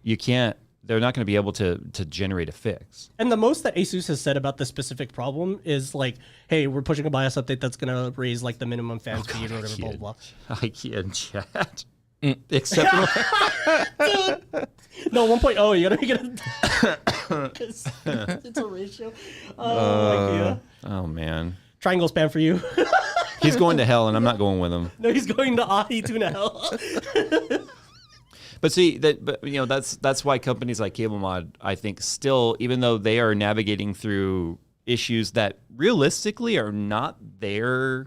you can't. They're not going to be able to generate a fix. And the most that ASUS has said about this specific problem is like, hey, we're pushing a BIOS update that's going to raise like the minimum fan speed or whatever, blah, blah, blah. I can't chat. Except No, 1.0, you got to make it it's a ratio. Oh, man. Triangle spam for you. He's going to hell, and I'm not going with him. No, he's going to Ahi to hell. But see, that's why companies like CableMod, I think, still, even though they are navigating through issues that realistically are not theirs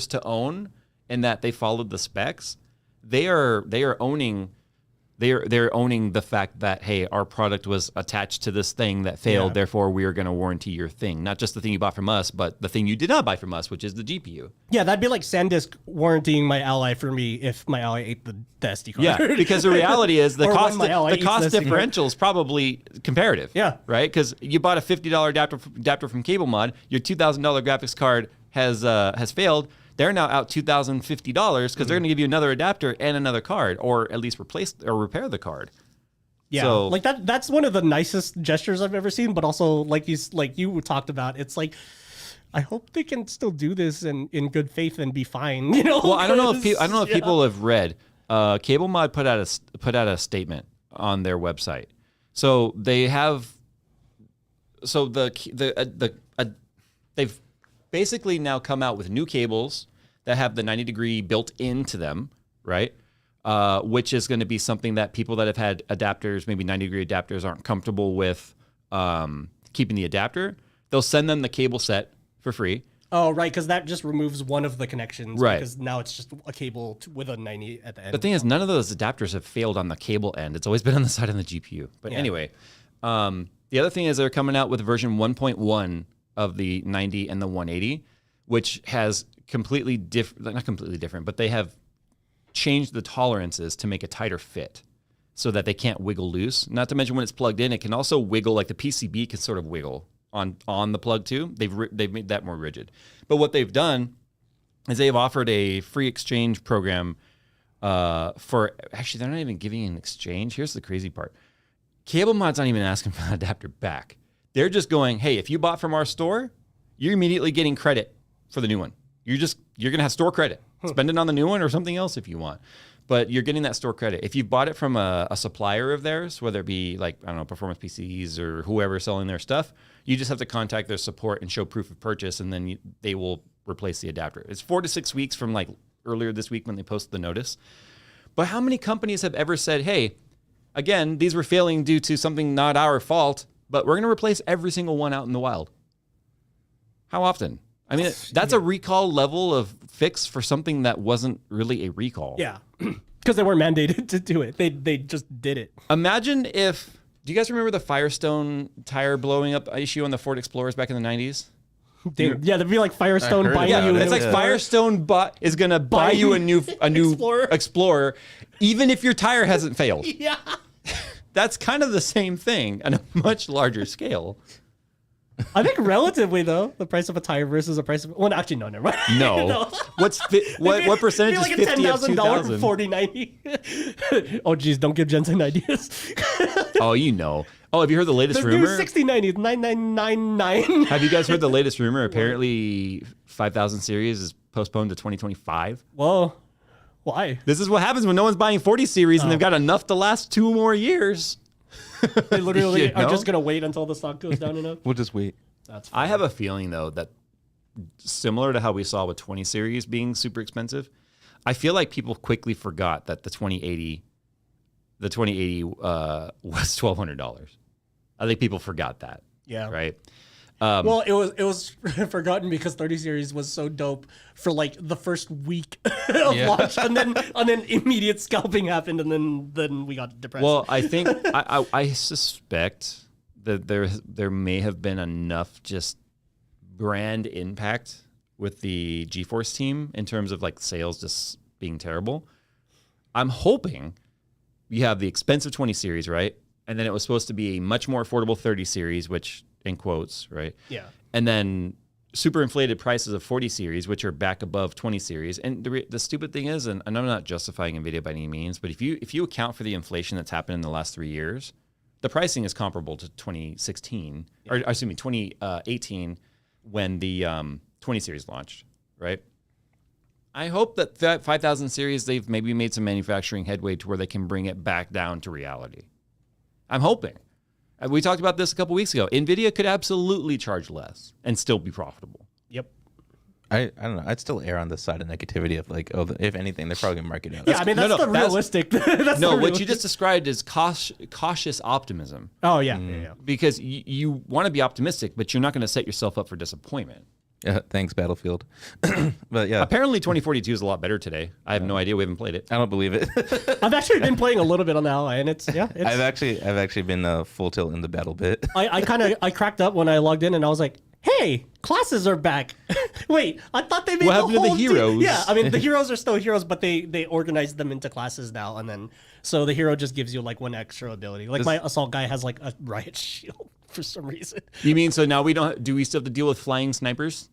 to own, and that they followed the specs, they are owning the fact that, hey, our product was attached to this thing that failed, therefore we are going to warranty your thing. Not just the thing you bought from us, but the thing you did not buy from us, which is the GPU. Yeah, that'd be like SanDisk warrantying my Ally for me if my Ally ate the SD card. Yeah, because the reality is the cost the differential is probably comparative. Yeah. Right? Because you bought a $50 adapter from CableMod, your $2,000 graphics card has failed. They're now out $2,050 because they're going to give you another adapter and another card, or at least replace or repair the card. Yeah, so, like that's one of the nicest gestures I've ever seen. But also, like you talked about, it's like, I hope they can still do this in good faith and be fine. You know. Well, I don't know if people have read. CableMod put out a statement on their website. So they have. So they've basically now come out with new cables that have the 90-degree built into them, right? Which is going to be something that people that have had adapters, maybe 90-degree adapters, aren't comfortable with keeping the adapter. They'll send them the cable set for free. Oh, right, because that just removes one of the connections. Right. Because now it's just a cable with a 90 at the end. The thing is, none of those adapters have failed on the cable end. It's always been on the side of the GPU. But anyway, the other thing is they're coming out with version 1.1 of the 90 and the 180, which has completely different, not completely different, but they have changed the tolerances to make a tighter fit so that they can't wiggle loose. Not to mention when it's plugged in, it can also wiggle, like the PCB can sort of wiggle on the plug too. They've made that more rigid. But what they've done is they've offered a free exchange program for, actually they're not even giving an exchange. Here's the crazy part. CableMod's not even asking for the adapter back. They're just going, hey, if you bought from our store, you're immediately getting credit for the new one. You're going to have store credit. Spend it on the new one or something else if you want. But you're getting that store credit. If you've bought it from a supplier of theirs, whether it be like, I don't know, Performance PCs or whoever selling their stuff, you just have to contact their support and show proof of purchase, and then they will replace the adapter. It's 4 to 6 weeks from like earlier this week when they posted the notice. But how many companies have ever said, hey, again, these were failing due to something not our fault, but we're going to replace every single one out in the wild? How often? I mean, that's a recall level of fix for something that wasn't really a recall. Yeah, because they weren't mandated to do it. They just did it. Imagine if, do you guys remember the Firestone tire blowing up issue on the Ford Explorers back in the 90s? There'd be like Firestone buying you. It's like Firestone is going to buy you a new Explorer, even if your tire hasn't failed. Yeah. That's kind of the same thing on a much larger scale. I think relatively though, the price of a tire versus the price of, well, actually no, never mind. No. What percentage is like 50 of $10,000 2,000? 4090. Oh geez, don't give Jensen ideas. Oh, you know. Oh, have you heard the latest the rumor? new 6090 9999. Have you guys heard the latest rumor? Apparently 5000 series is postponed to 2025. Whoa. Why? This is what happens when no one's buying 40 series and they've got enough to last 2 more years. They literally are just going to wait until the stock goes down enough. We'll just wait. That's fine. I have a feeling, though, that similar to how we saw with 20 series being super expensive, I feel like people quickly forgot that the 2080 was $1,200. I think people forgot that. Yeah. Right? Well, it was forgotten because 30 series was so dope for like the first week of launch, and then immediate scalping happened, and then we got depressed. Well, I think I suspect that there may have been enough just brand impact with the GeForce team in terms of like sales just being terrible. I'm hoping you have the expensive 20 series, right? And then it was supposed to be a much more affordable 30 series, which in quotes, right? Yeah. And then super inflated prices of 40 series, which are back above 20 series. And the stupid thing is, and I'm not justifying NVIDIA by any means, but if you account for the inflation that's happened in the last 3 years, the pricing is comparable to 2016, or excuse me, 2018 when the 20 series launched, right? I hope that 5000 series, they've maybe made some manufacturing headway to where they can bring it back down to reality. I'm hoping. We talked about this a couple weeks ago. NVIDIA could absolutely charge less and still be profitable. Yep. I don't know. I'd still err on the side of negativity of like, if anything, they're probably gonna mark it out. Yeah, I mean that's realistic. That's no, the what realistic. you just described is cautious optimism. Oh yeah. Because you want to be optimistic, but you're not going to set yourself up for disappointment. Yeah, thanks, Battlefield. But yeah, Apparently 2042 is a lot better today. I have no idea. We haven't played it. I don't believe it. I've actually been playing a little bit on the Ally, and it's I've actually been full tilt in the battle bit. I cracked up when I logged in, and I was like, hey, classes are back. Wait, I thought they made What happened to the heroes? Yeah, I mean the heroes are still heroes, but they organized them into classes now, and then so the hero just gives you like one extra ability. Like my assault guy has like a riot shield for some reason. You mean so now do we still have to deal with flying snipers?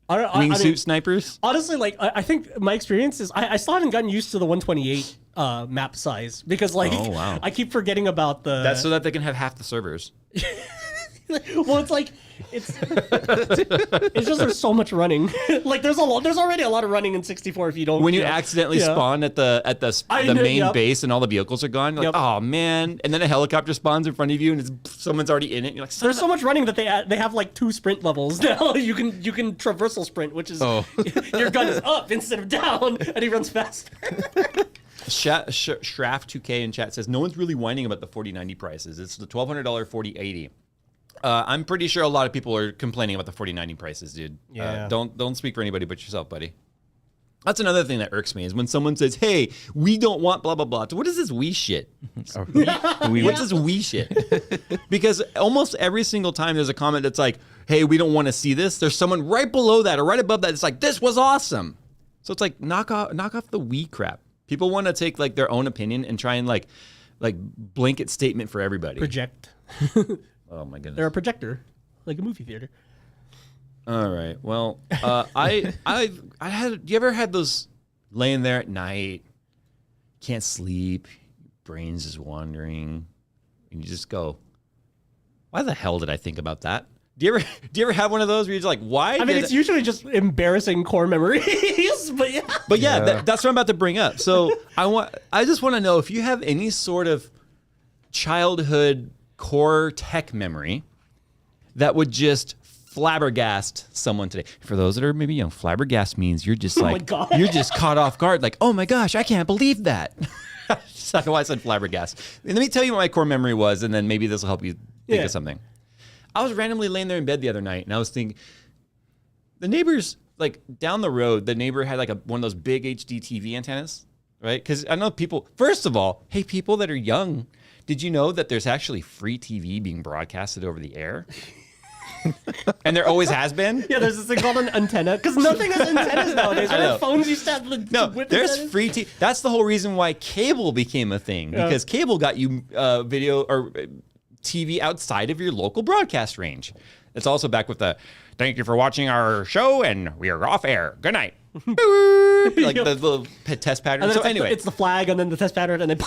Wingsuit snipers? Honestly, like I think my experience is I still haven't gotten used to the 128 map size because like Oh, wow. I keep forgetting about the. That's so that they can have half the servers. Well, it's like it's just there's so much running. Like there's already a lot of running in 64 if you don't. When you accidentally spawn at the main base and all the vehicles are gone, you're like, oh man, and then a helicopter spawns in front of you and someone's already in it. And you're like, there's so much running that they have like 2 sprint levels now. You can traversal sprint, which is your gun is up instead of down, and he runs faster. Shraff2K in chat says no one's really whining about the 4090 prices. It's the $1,200 4080. I'm pretty sure a lot of people are complaining about the 4090 prices, dude. Yeah. Don't speak for anybody but yourself, buddy. That's another thing that irks me is when someone says, "Hey, we don't want blah blah blah." What is this we shit? What's this we shit? Because almost every single time there's a comment that's like, "Hey, we don't want to see this." There's someone right below that or right above that. It's like, "This was awesome." So it's like knock off the we crap. People want to take like their own opinion and try and like blanket statement for everybody. Project. Oh my goodness. They're a projector, like a movie theater. All right. Well, I had. Do you ever had those laying there at night, can't sleep, brains is wandering, and you just go, "Why the hell did I think about that?" Do you ever have one of those where you're just like, "Why?" I mean, it's usually just embarrassing core memories, but yeah. But yeah, that's what I'm about to bring up. So I just want to know if you have any sort of childhood core tech memory that would just flabbergast someone today. For those that are maybe young, flabbergast means you're just like, you're just caught off guard. Like, oh my gosh, I can't believe that. That's why I said flabbergast. And let me tell you what my core memory was, and then maybe this will help you think of something. I was randomly laying there in bed the other night, and I was thinking, the neighbors, like down the road, the neighbor had like one of those big HD TV antennas, right? Because I know people, first of all, hey, people that are young, did you know that there's actually free TV being broadcasted over the air? And there always has been? Yeah, there's this thing called an antenna, because nothing has antennas nowadays. Right? Phones used to have the there's antennas. free TV. That's the whole reason why cable became a thing, because cable got you video or TV outside of your local broadcast range. It's also back with the, thank you for watching our show, and we are off air. Good night. Like the little test pattern. So anyway, it's the flag, and then the test pattern, and then.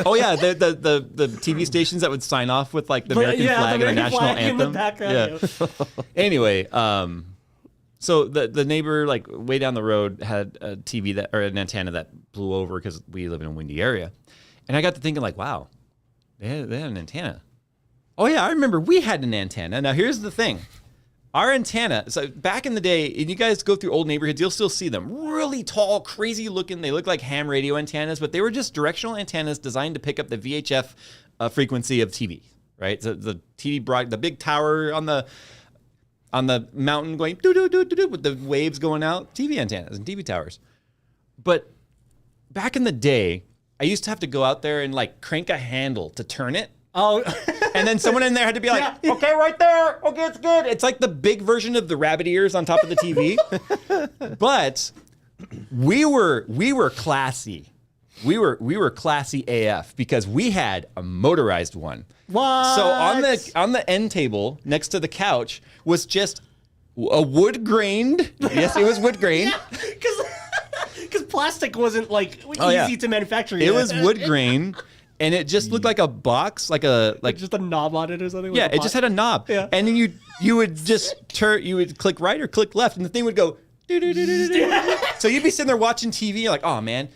Oh yeah, the TV stations that would sign off with like the American flag and the national anthem. Anyway, so the neighbor like way down the road had a TV that or an antenna that blew over because we live in a windy area, and I got to thinking like, wow, they had an antenna. Oh yeah, I remember we had an antenna. Now here's the thing. Our antenna, so back in the day, and you guys go through old neighborhoods, you'll still see them. Really tall, crazy looking. They look like ham radio antennas, but they were just directional antennas designed to pick up the VHF frequency of TV, right? The TV the big tower on the mountain going doo doo doo doo doo with the waves going out. TV antennas and TV towers. But back in the day, I used to have to go out there and like crank a handle to turn it. Oh, and then someone in there had to be like, okay, right there. Okay, it's good. It's like the big version of the rabbit ears on top of the TV. But we were classy. We were classy AF because we had a motorized one. What? So on the end table next to the couch was just a wood grained. Yes, it was wood grained. Because plastic wasn't like easy to manufacture. It was wood grain. And it just looked like a box, like just a knob on it or something. Yeah, it just had a knob. Yeah. And then you would just you would click right or click left, and the thing would go. So you'd be sitting there watching TV, you're like, oh man,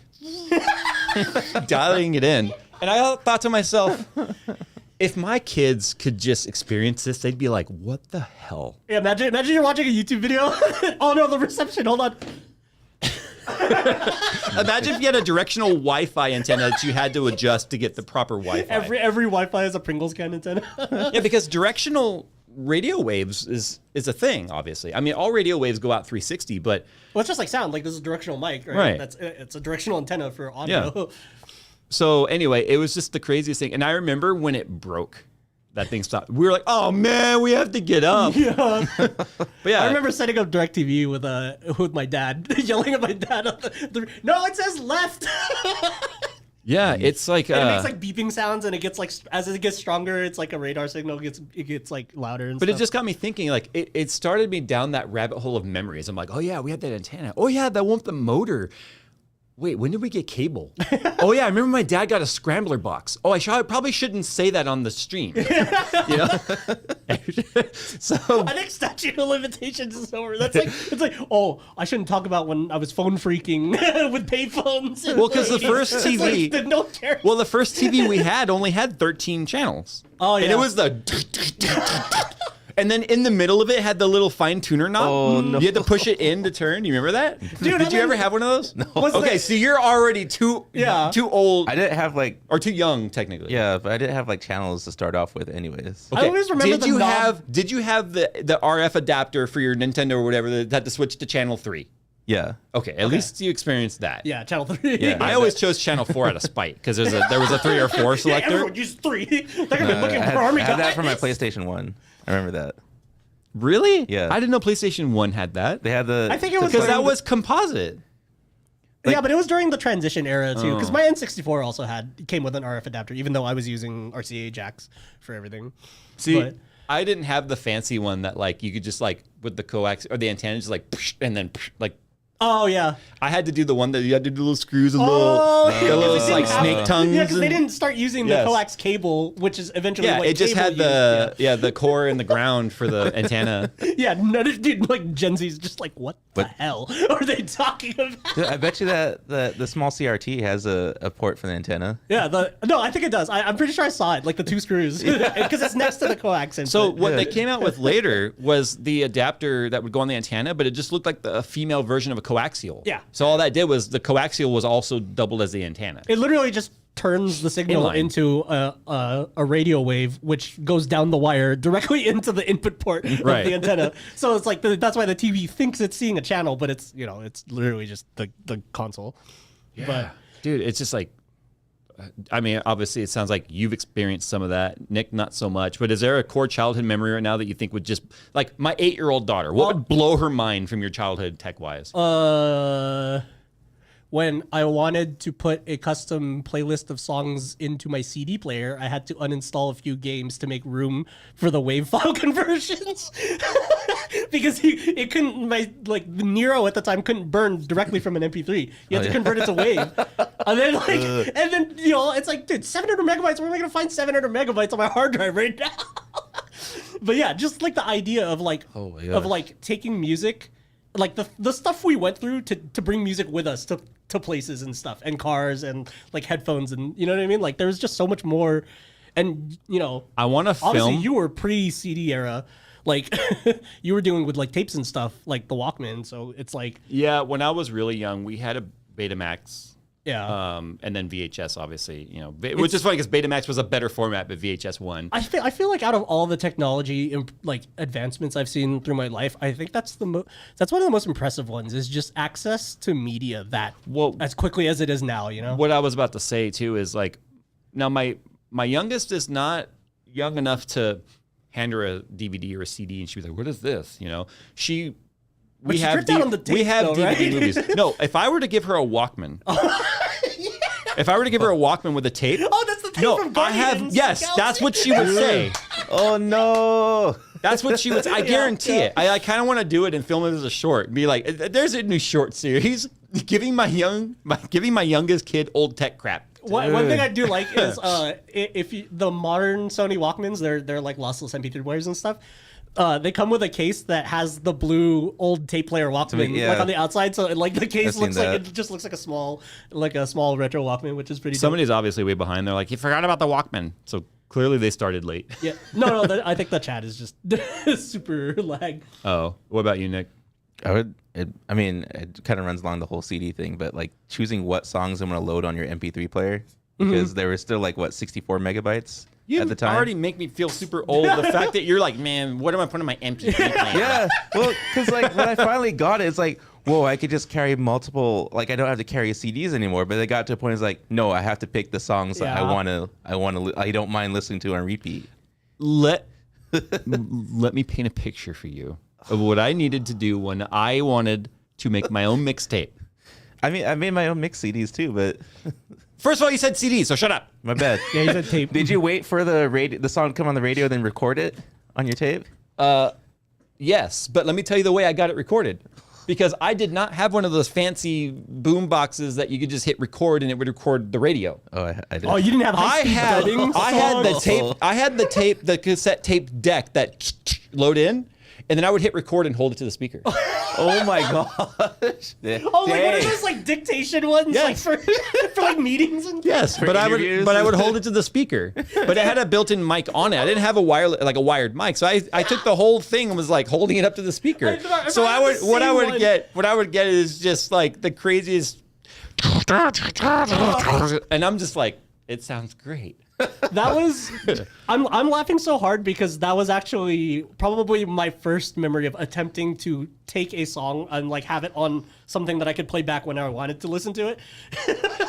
dialing it in. And I thought to myself, if my kids could just experience this, they'd be like, what the hell? Yeah, imagine you're watching a YouTube video. Oh no, the reception. Hold on. Imagine if you had a directional Wi-Fi antenna that you had to adjust to get the proper Wi-Fi. Every Wi-Fi has a Pringles can antenna. Yeah, because directional radio waves is a thing, obviously. I mean, all radio waves go out 360, but... Well, it's just like sound. Like, this is a directional mic, right? It's a directional antenna for audio. Yeah. So, anyway, it was just the craziest thing. And I remember when it broke, that thing stopped. We were like, oh, man, we have to get up. Yeah. But yeah. I remember setting up DirecTV with my dad, yelling at my dad. No, it says left. Yeah, it's like it makes like beeping sounds, and it gets like as it gets stronger, it's like a radar signal. It gets like louder and But stuff. it just got me thinking. Like it started me down that rabbit hole of memories. I'm like, oh yeah, we had that antenna. Oh yeah, that one with the motor. Wait, when did we get cable? Oh yeah, I remember my dad got a scrambler box. Oh, I probably shouldn't say that on the stream. You know? So I think statute of limitations is over. It's like, oh, I shouldn't talk about when I was phone freaking with payphones. Well, because the first TV, like, no care. Well, the first TV we had only had 13 channels. Oh yeah, and it was the. And then in the middle of it had the little fine tuner knob. Oh, no. You had to push it in to turn. You remember that? Dude, Did you ever have one of those? No. Okay, so you're already too old. I didn't have like, or too young technically. Yeah, but I didn't have like channels to start off with, anyways. Okay. I always remember Did you have the RF adapter for your Nintendo or whatever that had to switch to channel 3? Yeah. Okay, at least you experienced that. Yeah, channel 3. Yeah. I always chose channel 4 out of spite because there was a 3 or 4 selector. Yeah, everyone used 3. They're gonna be looking for army I guys. had that for my PlayStation 1. I remember that. Really? Yeah. I didn't know PlayStation 1 had that. They had the. I think it was Because that was composite. Yeah, but it was during the transition era too. Because my N64 also came with an RF adapter, even though I was using RCA jacks for everything. See, I didn't have the fancy one that like you could just like with the coax or the antenna just like and then like. Oh yeah, I had to do the one that you had to do little screws and little like snake tongues. Yeah, because they didn't start using the coax cable, which is eventually what it just had the core and the ground for the antenna. Yeah, dude, like Gen Z's just like, what the hell are they talking about? Dude, I bet you that the small CRT has a port for the antenna. Yeah, no, I think it does. I'm pretty sure I saw it, like the 2 screws, because it's next to the coax. So what they came out with later was the adapter that would go on the antenna, but it just looked like the female version of a coaxial. Yeah. So all that did was the coaxial was also doubled as the antenna. It literally just turns the signal into a radio wave, which goes down the wire directly into the input port of the antenna. So it's like that's why the TV thinks it's seeing a channel, but it's it's literally just the console. Yeah. But dude, it's just like, I mean, obviously it sounds like you've experienced some of that. Nick, not so much. But is there a core childhood memory right now that you think would just, like my 8-year-old daughter, what would blow her mind from your childhood tech-wise? When I wanted to put a custom playlist of songs into my CD player, I had to uninstall a few games to make room for the WAV file conversions. Because it couldn't, the Nero at the time couldn't burn directly from an MP3. You had to convert it to WAV. And then it's like, dude, 700 megabytes, where am I going to find 700 megabytes on my hard drive right now? But yeah, just like the idea of taking music, like the stuff we went through to bring music with us to places and stuff, and cars and like headphones, and you know what I mean? Like there was just so much more. And I want to film. Obviously, you were pre-CD era. Like you were dealing with like tapes and stuff, like the Walkman. So it's like, yeah, when I was really young, we had a Betamax Yeah. And then VHS, obviously, which is funny because Betamax was a better format, but VHS won. I feel like out of all the technology advancements I've seen through my life, I think that's one of the most impressive ones is just access to media as quickly as it is now. What I was about to say too is like, now my youngest is not young enough to hand her a DVD or a CD and she was like, "What is this?" We have DVD movies. No, if I were to give her a Walkman, if I were to give her a Walkman with a tape, that's the tape from Guardians. Yes, that's what she would say. Oh no, that's what she would. I guarantee it. I kind of want to do it and film it as a short. And be like, "There's a new short series giving my youngest kid old tech crap." One thing I do like is the modern Sony Walkmans, they're like lossless MP3 players and stuff. They come with a case that has the blue old tape player Walkman like on the outside, so the case it just looks like a small retro Walkman, which is pretty. Somebody's obviously way behind. They're like, "You forgot about the Walkman," so clearly they started late. Yeah, no, I think the chat is just super lag. Oh, what about you, Nick? It kind of runs along the whole CD thing, but like choosing what songs I'm going to load on your MP3 player because there were still 64 megabytes at the time. Already make me feel super old. The fact that you're like, man, what am I putting in my MP3 player? Yeah, well, because when I finally got it, it's like, whoa, I could just carry multiple. I don't have to carry CDs anymore. But it got to a point, it's like, no, I have to pick the songs I don't mind listening to on repeat. Let me paint a picture for you of what I needed to do when I wanted to make my own mixtape. I made my own mix CDs too, but first of all, you said CDs, so shut up. My bad. Yeah, you said tape. Did you wait for the song to come on the radio, then record it on your tape? Yes, but let me tell you the way I got it recorded. Because I did not have one of those fancy boom boxes that you could just hit record and it would record the radio. Oh, I did. Oh, you didn't have I had the tape, the cassette tape deck that load in, and then I would hit record and hold it to the speaker. Oh my gosh! Oh, like one of those dictation ones, yes. for meetings and yes, but I would hold it to the speaker. But it had a built-in mic on it. I didn't have a wired mic, so I took the whole thing and was holding it up to the speaker. So what I would get is just the craziest, and I'm just like, it sounds great. That was I'm laughing so hard because that was actually probably my first memory of attempting to take a song and have it on something that I could play back when I wanted to listen to it.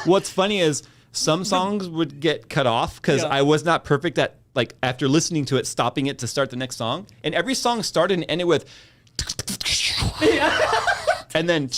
What's funny is some songs would get cut off because I was not perfect at after listening to it, stopping it to start the next song. And every song started and ended with and then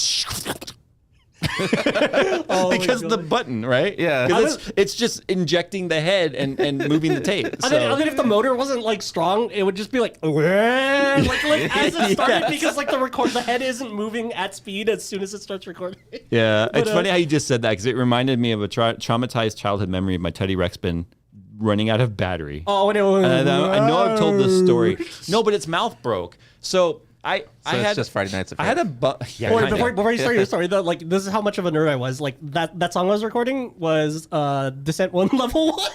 because the button, right? Yeah. It's just injecting the head and moving the tape. And then if the motor wasn't strong, it would just be as it started because the head isn't moving at speed as soon as it starts recording. Yeah, it's funny how you just said that because it reminded me of a traumatized childhood memory of my Teddy Ruxpin running out of battery. Oh, no. I know I've told this story. No, but its mouth broke. So I had just Friday Nights at I had a before you start your story though, this is how much of a nerd I was. That song I was recording was Descent 1 Level 1.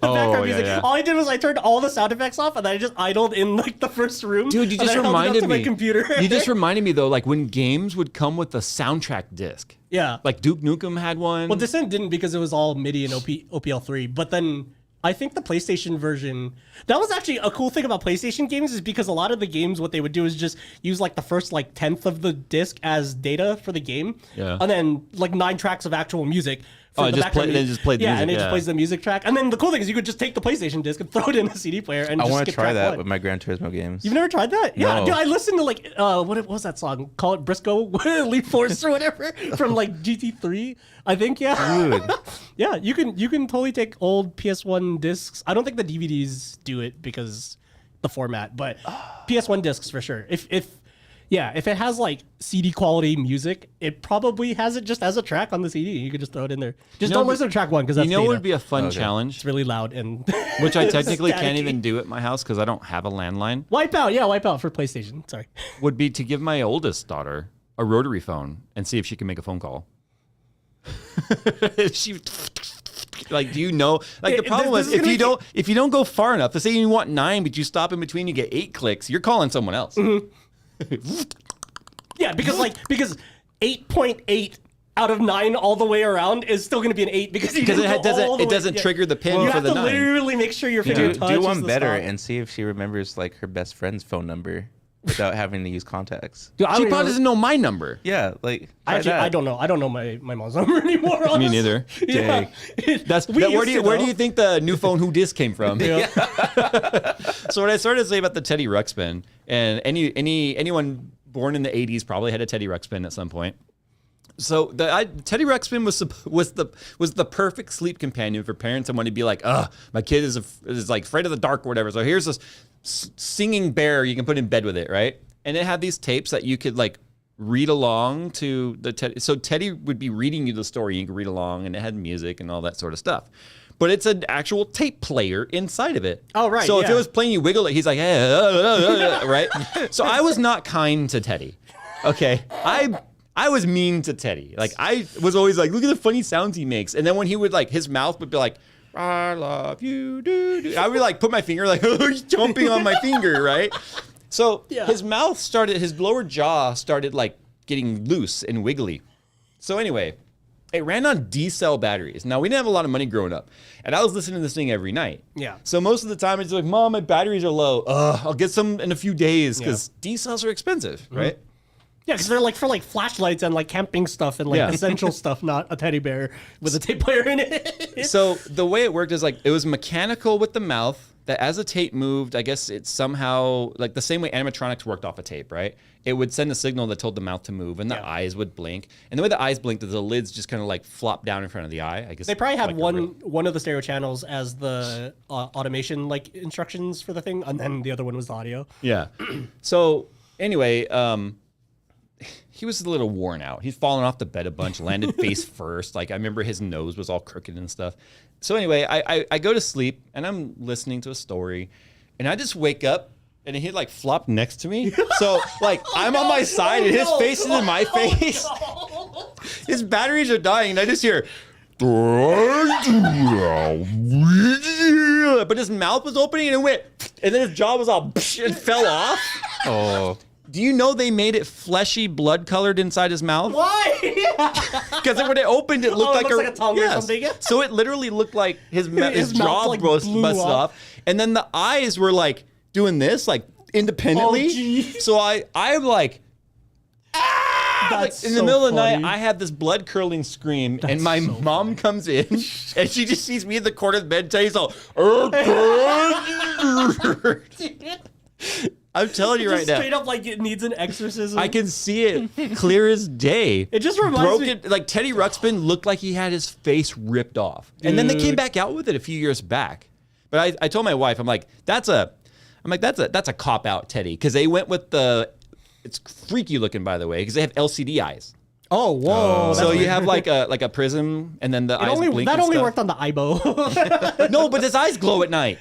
Background music. Yeah. All I did was I turned all the sound effects off and then I just idled in the first room. Dude, you just reminded me. My computer. You just reminded me though, when games would come with a soundtrack disc. Yeah. Duke Nukem had one. Well, Descent didn't because it was all MIDI and OPL3, but then I think the PlayStation version, that was actually a cool thing about PlayStation games is because a lot of the games, what they would do is just use the first tenth of the disc as data for the game. Yeah. And then 9 tracks of actual music. Then just play the music. Yeah, and it just plays the music track. And then the cool thing is you could just take the PlayStation disc and throw it in a CD player and I just want to skip try track that one. with my Gran Turismo games. You've never tried that? Yeah, No. dude, I listened to what was that song? Call it Briscoe Leap Force or whatever from GT3, I think. Yeah. Dude. Yeah, you can totally take old PS1 discs. I don't think the DVDs do it because the format, but PS1 discs for sure. If it has CD quality music, it probably has it just as a track on the CD. You could just throw it in there. Just don't listen to track 1 because that's what data. would be a fun challenge? It's really loud and which I technically can't even do at my house because I don't have a landline. Wipeout for PlayStation. Sorry. Would be to give my oldest daughter a rotary phone and see if she can make a phone call. If she do you know the problem is if you don't go far enough, let's say you want 9 but you stop in between, you get 8 clicks, you're calling someone else. Yeah, because 8.8 out of 9 all the way around is still going to be an 8 because it doesn't trigger the pin for the 9. You have to literally make sure your finger touches do one the better stop. and see if she remembers like her best friend's phone number without having to use contacts. Dude, She probably doesn't know my number. Yeah, like try Actually, that. I don't know. I don't know my mom's number anymore. Honestly. Me neither. Yeah. Where do you think the new phone Who Dis came from? Yeah. So what I started to say about the Teddy Ruxpin, and anyone born in the 80s probably had a Teddy Ruxpin at some point. So Teddy Ruxpin was the perfect sleep companion for parents and want to be like, my kid is like afraid of the dark or whatever. So here's this singing bear you can put in bed with it, right? And it had these tapes that you could like read along to the Teddy. So Teddy would be reading you the story, you could read along, and it had music and all that sort of stuff. But it's an actual tape player inside of it. Oh, right. So if yeah. it was playing you Wiggle It, he's like, right? So I was not kind to Teddy. Okay. I was mean to Teddy. Like I was always like, look at the funny sounds he makes. And then when he would like, his mouth would be like, I love you, do. I would like put my finger like, he's jumping on my finger, right? So his lower jaw started like getting loose and wiggly. So anyway, it ran on D-cell batteries. Now we didn't have a lot of money growing up, and I was listening to this thing every night. Yeah. So most of the time it's like, Mom, my batteries are low. I'll get some in a few days because D-cells are expensive, right? Yeah, because they're like for like flashlights and like camping stuff and like essential stuff, not a teddy bear with a tape player in it. So the way it worked is like it was mechanical with the mouth. That as a tape moved, I guess it's somehow like the same way animatronics worked off a tape, right? It would send a signal that told the mouth to move, and the eyes would blink. And the way the eyes blinked is the lids just kind of like flopped down in front of the eye. I guess They probably had like one of the stereo channels as the automation like instructions for the thing, and then the other one was the audio. Yeah. So anyway, he was a little worn out. He's fallen off the bed a bunch, landed face first. Like I remember his nose was all crooked and stuff. So anyway, I go to sleep and I'm listening to a story, and I just wake up and he like flopped next to me. So like I'm on my side and his face is in my face. His batteries are dying and I just hear. But his mouth was opening and it went, and then his jaw was all and fell off. Oh. Do you know they made it fleshy, blood colored inside his mouth? Why? Because when it opened, it looked it looks like a tongue or something. So it literally looked like his His jaw mouth, like, busted blew off, and then the eyes were like doing this, like independently. Oh, geez. So I'm like, That's in the so middle of the funny. night, I have this blood curdling scream, and my mom comes in, and she just sees me in the corner of the bed, and Teddy's all. I'm telling you right now. Straight up like it needs an exorcism. I can see it clear as day. It just reminds me. Like Teddy Ruxpin looked like he had his face ripped off. And then they came back out with it a few years back. But I told my wife, I'm like, that's a cop out, Teddy, because they went with it's freaky looking, by the way, because they have LCD eyes. Oh, whoa. So you have like a prism, and then the eyes blink. That and only stuff. worked on the Aibo. No, but his eyes glow at night,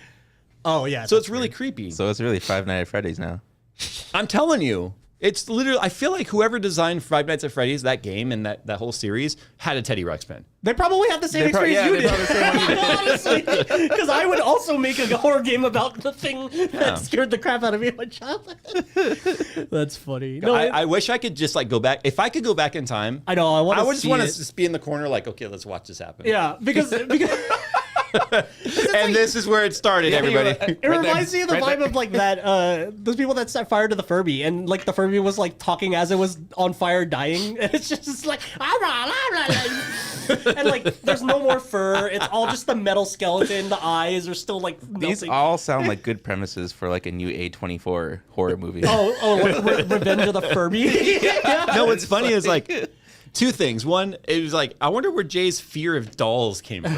Oh yeah. so it's really creepy. So it's really Five Nights at Freddy's now. I'm telling you, it's literally. I feel like whoever designed Five Nights at Freddy's, that game and that whole series, had a Teddy Ruxpin. They probably had the same experience you did. Honestly, because I would also make a horror game about the thing that scared the crap out of me in my childhood. That's funny. No, I wish I could just like go back. If I could go back in time, I know. I would just want to just be in the corner, like, okay, let's watch this happen. Yeah, because And this is where it started, everybody. it reminds me of the vibe of like that those people that set fire to the Furby, and like the Furby was like talking as it was on fire dying, and it's just like and like there's no more fur, it's all just the metal skeleton, the eyes are still like melting. These all sound like good premises for like a new A24 horror movie. Revenge of the Furby. No, what's funny is like two things. One, it was like, I wonder where Jay's fear of dolls came from.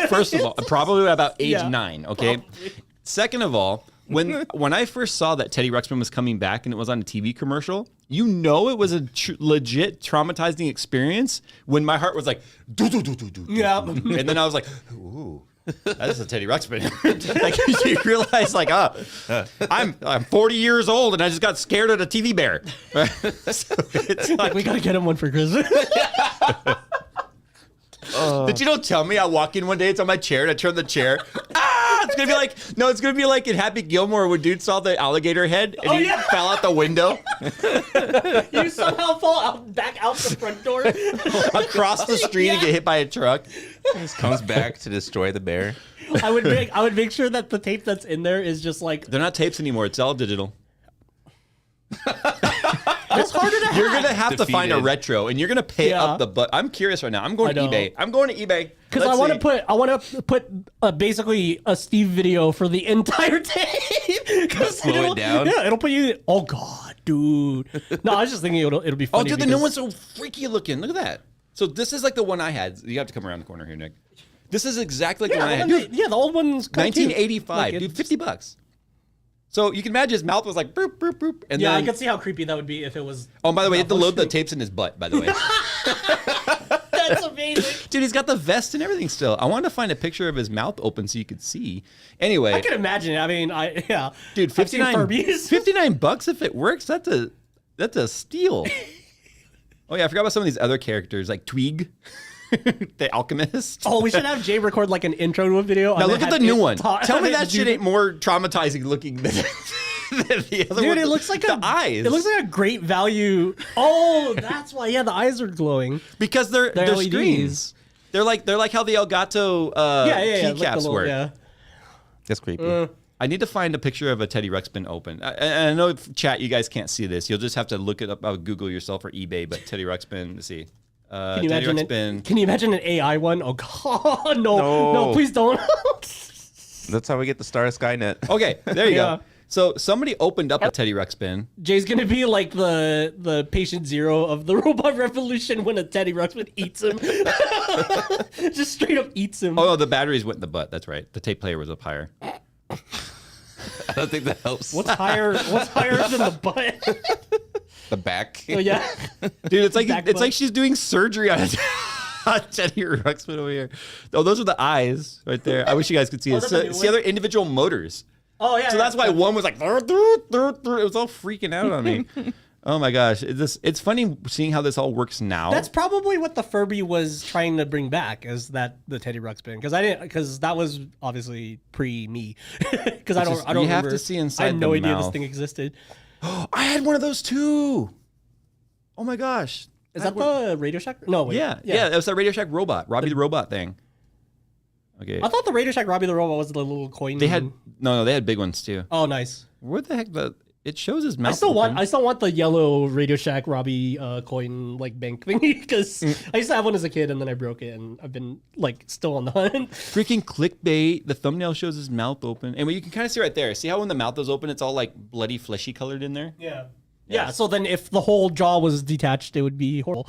First of all, probably about age 9, okay? Probably. Second of all, when I first saw that Teddy Ruxpin was coming back and it was on a TV commercial, you know it was a legit traumatizing experience when my heart was like, Yeah. and then I was like, ooh. That is a Teddy Ruxpin. Like you realize, like, I'm 40 years old and I just got scared at a TV bear. So it's like, We gotta get him one for Christmas. Did you don't tell me? I walk in one day, it's on my chair, and I turn the chair. It's gonna be like it's gonna be like in Happy Gilmore when dude saw the alligator head and he fell out the window. You somehow fall back out the front door across the street and get hit by a truck. Just comes back to destroy the bear. I would make sure that the tape that's in there is just like they're not tapes anymore. It's all digital. That's harder to You're gonna have to find a Defeated. retro, and you're gonna pay up the butt. I'm curious right now. I'm going to eBay. I'm going to eBay because I want to put basically a Steve video for the entire tape. Slow it down. Yeah, it'll put you. Oh God, dude. No, I was just thinking it'll be Oh, funny. dude, the new one's so freaky looking. Look at that. So this is like the one I had. You have to come around the corner here, Nick. This is exactly like the one I had. Dude, the old one's kinda cute. 1985, dude, $50. So you can imagine his mouth was like boop, boop, boop. And Yeah, then, I could see how creepy that would be if it was. oh, by the way, you have to load the tapes in his butt, by the way. That's amazing. Dude, he's got the vest and everything still. I wanted to find a picture of his mouth open so you could see. Anyway. I can imagine. I mean, Dude, $59 if it works, that's a steal. Oh yeah, I forgot about some of these other characters, like Tweeg. The alchemist. Oh, we should have Jay record like an intro to a video. Now look at the new one. Tell me that shit ain't ain't more traumatizing looking than the other one. Dude, it looks like the eyes. It looks like a great value. Oh, that's why. Yeah, the eyes are glowing because they're LEDs. screens. They're like how the Elgato keycaps work. Yeah. That's creepy. I need to find a picture of a Teddy Ruxpin open. I know chat, you guys can't see this. You'll just have to look it up. I'll Google yourself or eBay. But Teddy Ruxpin, let's see. Can you imagine an AI one? Oh God, no, please don't. That's how we get the star of Skynet. Okay, there you go. So somebody opened up a Teddy Ruxpin. Jay's gonna be like the patient zero of the robot revolution when a Teddy Ruxpin eats him. Just straight up eats him. Oh, no, the batteries went in the butt. That's right. The tape player was up higher. I don't think that helps. What's higher than the butt? The back. Oh yeah, dude, it's like she's doing surgery on Teddy Ruxpin over here. Oh, those are the eyes right there. I wish you guys could see it. See other individual motors. Oh yeah. So that's why one was like, it was all freaking out on me. Oh my gosh, it's funny seeing how this all works now. That's probably what the Furby was trying to bring back, is that the Teddy Ruxpin, because that was obviously pre me. Because I don't you have remember. to see inside. I had no the idea mouth. this thing existed. I had one of those too. Oh my gosh. Is that the Radio Shack? No, wait. Yeah. That was that Radio Shack robot, Robbie the robot thing. Okay. I thought the Radio Shack Robbie the robot was the little coin. They had they had big ones too. Oh, nice. What the heck? It shows his mouth. I still want the yellow Radio Shack Robbie coin like bank thingy, because I used to have one as a kid and then I broke it and I've been like still on the hunt. Freaking clickbait. The thumbnail shows his mouth open. And you can kind of see right there. See how when the mouth is open, it's all like bloody fleshy colored in there? Yeah. Yeah, so then if the whole jaw was detached, it would be horrible.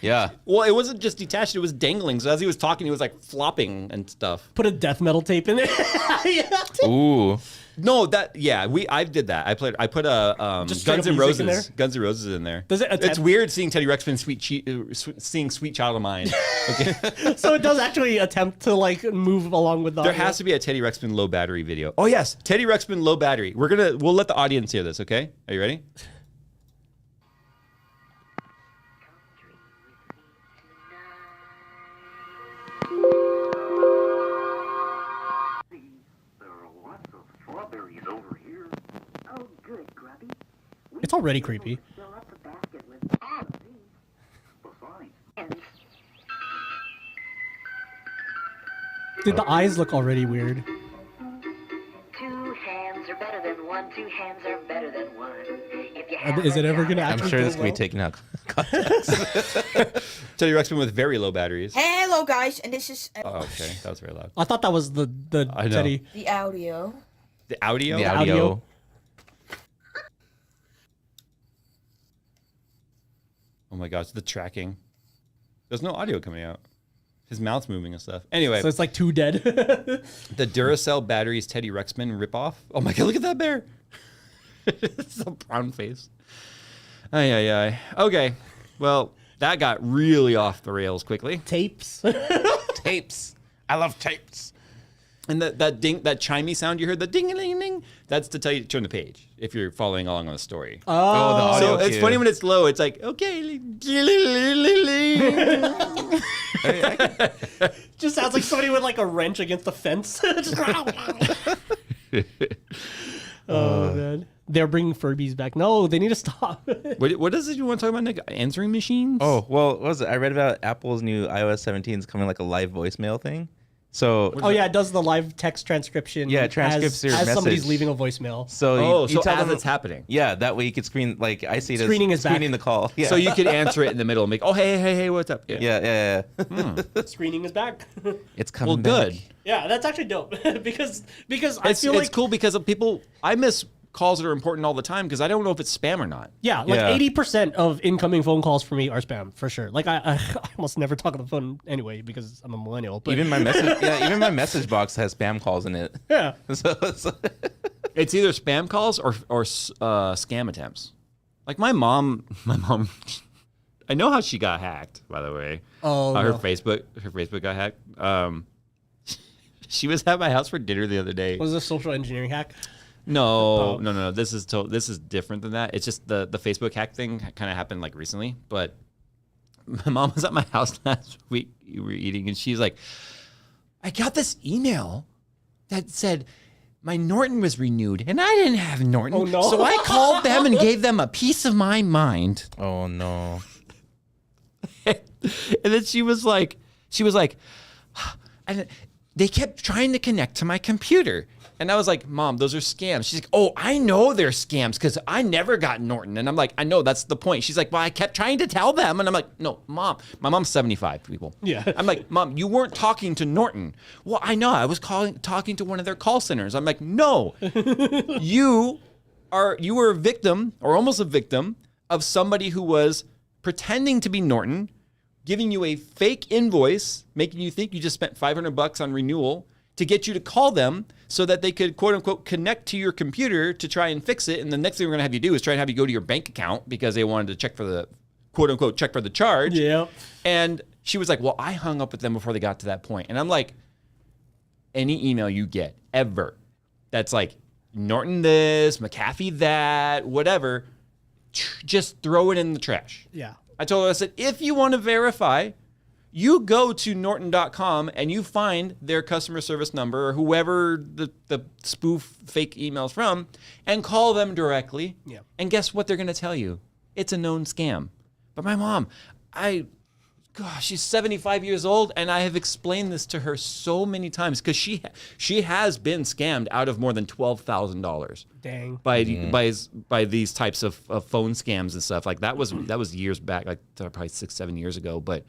Yeah. Well, it wasn't just detached, it was dangling. So as he was talking, he was like flopping and stuff. Put a death metal tape in it. Ooh. No, I did that. I put a Just straight Guns up N' music in Roses, there? Guns N' Roses in there. Does it It's attempt- weird seeing Teddy Ruxpin seeing Sweet Child of Mine. Okay. So it does actually attempt to like move along with the There audio. has to be a Teddy Ruxpin low battery video. Oh yes, Teddy Ruxpin low battery. We'll let the audience hear this, okay? Are you ready? Strawberries over here. Oh, good, Grubby. It's already creepy. Fill up the basket with all of these. Besides, Dude, the eyes look already weird. 2 hands are better than 1. 2 hands are better than 1. If you Is it ever gonna I'm actually sure go this can be well? taken out. Teddy Ruxpin with very low batteries. Hello, guys, and this is Oh, okay, that was very loud. I thought that was the I know. Teddy. the audio. The audio. The audio. audio. Oh my gosh, the tracking. There's no audio coming out. His mouth's moving and stuff. Anyway, So it's like 2 dead. the Duracell batteries Teddy Ruxpin ripoff. Oh my god, look at that bear. It's a brown face. Ay. Okay, well, that got really off the rails quickly. Tapes. Tapes. I love tapes. And that ding, that chimey sound you heard, the ding ding ding, that's to tell you to turn the page if you're following along on the story. the audio So it's cue. funny when it's low. It's like okay. Just sounds like somebody with like a wrench against the fence. Just- oh man, they're bringing Furbies back. No, they need to stop. What is it you want to talk about, Nick? Answering machines? Oh, well, what was it? I read about Apple's new iOS 17 is coming like a live voicemail thing. So Oh yeah, it does the live text transcription. Yeah, it transcripts as, your as somebody's message. leaving a voicemail. so you so tell as them it's happening. Yeah, that way you could screen like I see it Screening as is back. screening the call. Yeah. So you could answer it in the middle and make, oh, hey, what's up? yeah. Screening is back. It's coming Well, back. good. Yeah, that's actually dope because I It's feel like cool because of people. I miss calls that are important all the time because I don't know if it's spam or not. yeah, like Yeah. 80% of incoming phone calls for me are spam for sure. Like I almost never talk on the phone anyway because I'm a millennial. But Even my message box has spam calls in it. yeah, So It's either spam calls or scam attempts. Like my mom. I know how she got hacked. By the way, her no. Facebook got hacked. She was at my house for dinner the other day. was this a social engineering hack? No. This is different than that. It's just the Facebook hack thing kind of happened like recently. But my mom was at my house last week. We were eating, and she's like, "I got this email that said my Norton was renewed, and I didn't have Norton. Oh, no. So I called them and gave them a piece of my mind." oh no. And then she was like, and they kept trying to connect to my computer. And I was like, Mom, those are scams. She's like, oh, I know they're scams because I never got Norton. And I'm like, I know, that's the point. She's like, well, I kept trying to tell them. And I'm like, no, Mom. My mom's 75, people. Yeah. I'm like, Mom, you weren't talking to Norton. Well, I know. I was talking to one of their call centers. I'm like, no. You were a victim or almost a victim of somebody who was pretending to be Norton, giving you a fake invoice, making you think you just spent $500 on renewal to get you to call them so that they could, quote unquote, connect to your computer to try and fix it. And the next thing we're going to have you do is try and have you go to your bank account because they wanted to check for the, quote unquote, check for the charge. Yeah. And she was like, well, I hung up with them before they got to that point. And I'm like, any email you get ever that's like Norton this, McAfee that, whatever, just throw it in the trash. Yeah. I told her, I said, if you want to verify, you go to norton.com and you find their customer service number or whoever the spoof fake email's from and call them directly. Yeah. And guess what they're going to tell you? It's a known scam. But my mom, she's 75 years old, and I have explained this to her so many times because she has been scammed out of more than $12,000. Dang. By these types of phone scams and stuff. Like that was years back, like probably 6-7 years ago. But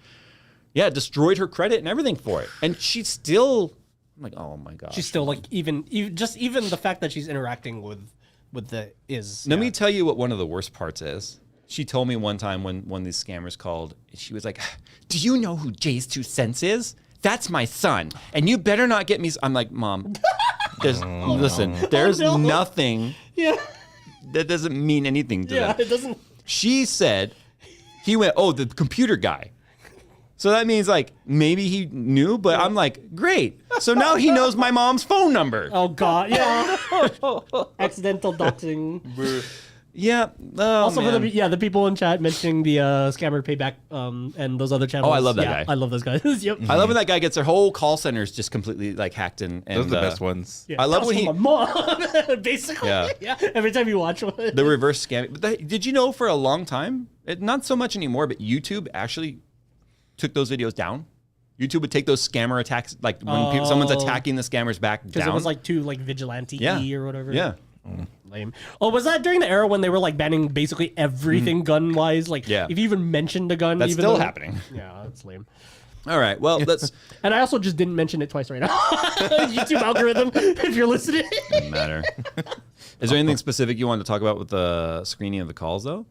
yeah, destroyed her credit and everything for it. And she's still, I'm like, oh my gosh. She's still like even the fact that she's interacting with the is. Let me tell you what one of the worst parts is. She told me one time when one of these scammers called, she was like, do you know who JayzTwoCents is? That's my son. And you better not get me. I'm like, Mom, there's nothing. Yeah. That doesn't mean anything to Yeah. them. It doesn't. She said, he went, oh, the computer guy. So that means like maybe he knew, but I'm like, great. So now he knows my mom's phone number. Oh God. Yeah. Accidental doxing. Yeah. Oh, Also, man. for the people in chat mentioning the scammer payback and those other channels. Oh, I love that Yeah, guy. I love those guys. Yep. I love when that guy gets their whole call centers just completely like hacked and Those are the best ones. Yeah, I love that when was he from my mom, basically. Yeah. Yeah. Every time you watch one. the reverse scam. But did you know for a long time, not so much anymore, but YouTube actually took those videos down. YouTube would take those scammer attacks, like when someone's attacking the scammers back down. Because it was like too like vigilante or whatever. Yeah. Lame. Oh, was that during the era when they were like banning basically everything gun wise? Like, Yeah. if you even mentioned a gun, That's even still though- happening. Yeah, that's lame. All right. Well, let's. And I also just didn't mention it twice right now. YouTube algorithm, if you're listening. Doesn't matter. Is there anything specific you wanted to talk about with the screening of the calls, though?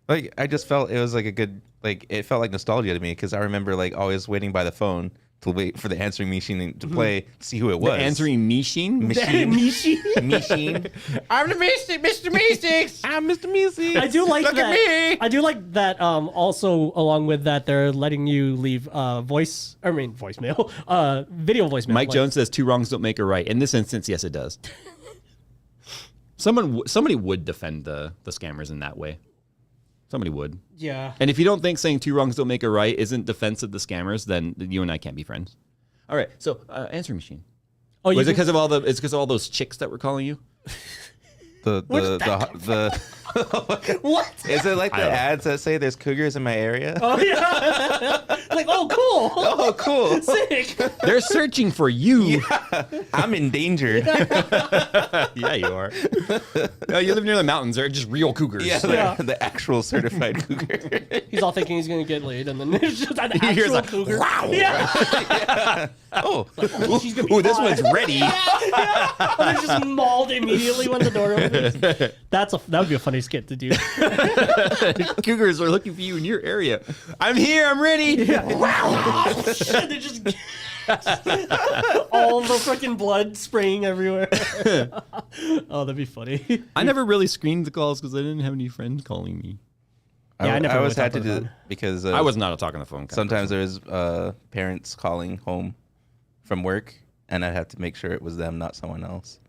Like I just felt it was like a good, like it felt like nostalgia to me because I remember like always waiting by the phone to wait for the answering machine to play to see who it was. The answering machine? Machine. I'm the Mr. Mystics. I'm Mr. Music. I do like Look that. at me. I do like that. Also, along with that, they're letting you leave voicemail, video voicemail. Mike like, Jones says 2 wrongs don't make a right. In this instance, yes, it does. Somebody would defend the scammers in that way. Somebody would. Yeah. And if you don't think saying 2 wrongs don't make a right isn't defense of the scammers, then you and I can't be friends. All right. So answering machine. Oh, Was it because of all the? It's because of all those chicks that were calling you. The what? Is it like the ads that say there's cougars in my area? Oh yeah. Like, oh cool. Oh, cool. Sick. They're searching for you. I'm endangered. Yeah, you are. No, you live near the mountains. They're just real cougars. Yeah, Yeah. the actual certified cougar. He's all thinking he's gonna get laid, and then there's just an He hears actual like, cougar. wow. Yeah. Oh, She's gonna be Ooh, this hot. one's ready. And they're just mauled immediately when the door opens. That would be a funny skit to do. Cougars are looking for you in your area. I'm here. I'm ready. Wow! They just all the freaking blood spraying everywhere. Oh, that'd be funny. I never really screened the calls because I didn't have any friends calling me. Yeah, I never I really always had talked to on the do phone. because I was not a talk on the phone. Kind of sometimes there was parents calling home from work, and I'd have to make sure it was them, not someone else.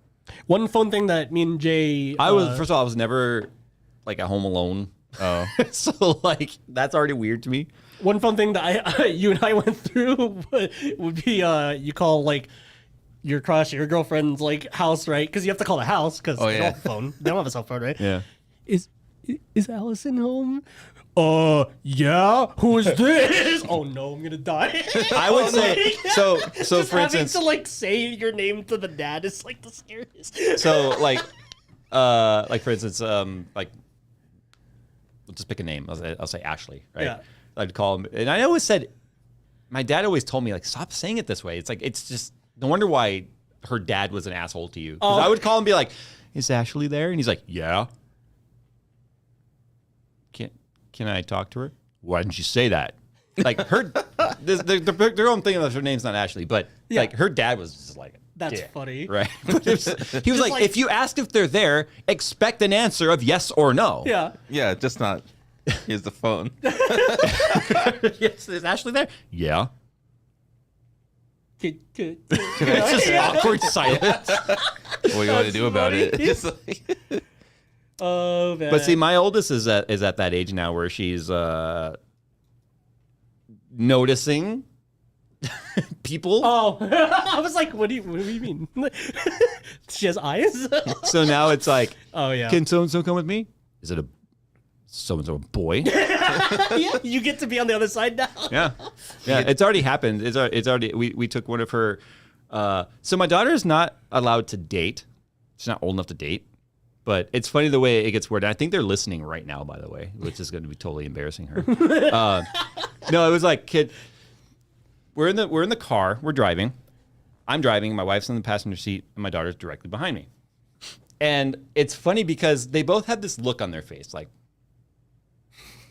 One phone thing that me and Jay, I was first of all, I was never like at home alone. Oh, So like that's already weird to me. one fun thing that you and I went through would be you call like your crush, your girlfriend's like house, right? Because you have to call the house because they don't have a phone. They don't have a cell phone, right? Yeah. Is Allison home? Yeah. Who is this? Oh no, I'm gonna die. I would say so. So Just for having instance, to like say your name to the dad is like the scariest. so like for instance, like we'll just pick a name. I'll say Ashley, right? Yeah. I'd call him, and I always said, my dad always told me like, stop saying it this way. It's like it's just no wonder why her dad was an asshole to you. 'Cause I would call him and be like, is Ashley there? And he's like, yeah. Can I talk to her? Why didn't you say that? Like her, their own thing that her name's not Ashley, but like her dad was just like, That's dick, funny. right? But he was like, like- if you ask if they're there, expect an answer of yes or no. Yeah. yeah, just not. Here's the phone. Yes, is Ashley there? Yeah. Could, It's just awkward silence. What do you want to do about it? funny. Just like, Oh man. But see, my oldest is at that age now where she's noticing people. Oh, I was like, what do you mean? She has eyes. So now it's like, Oh yeah. can so and so come with me? Is it a so and so a boy? Yeah, you get to be on the other side now. Yeah, it's already happened. It's already we took one of her. So my daughter is not allowed to date. She's not old enough to date. But it's funny the way it gets worded. I think they're listening right now, by the way, which is going to be totally embarrassing her. No, it was like, kid, we're in the car, we're driving. I'm driving, my wife's in the passenger seat, and my daughter's directly behind me. And it's funny because they both had this look on their face, like,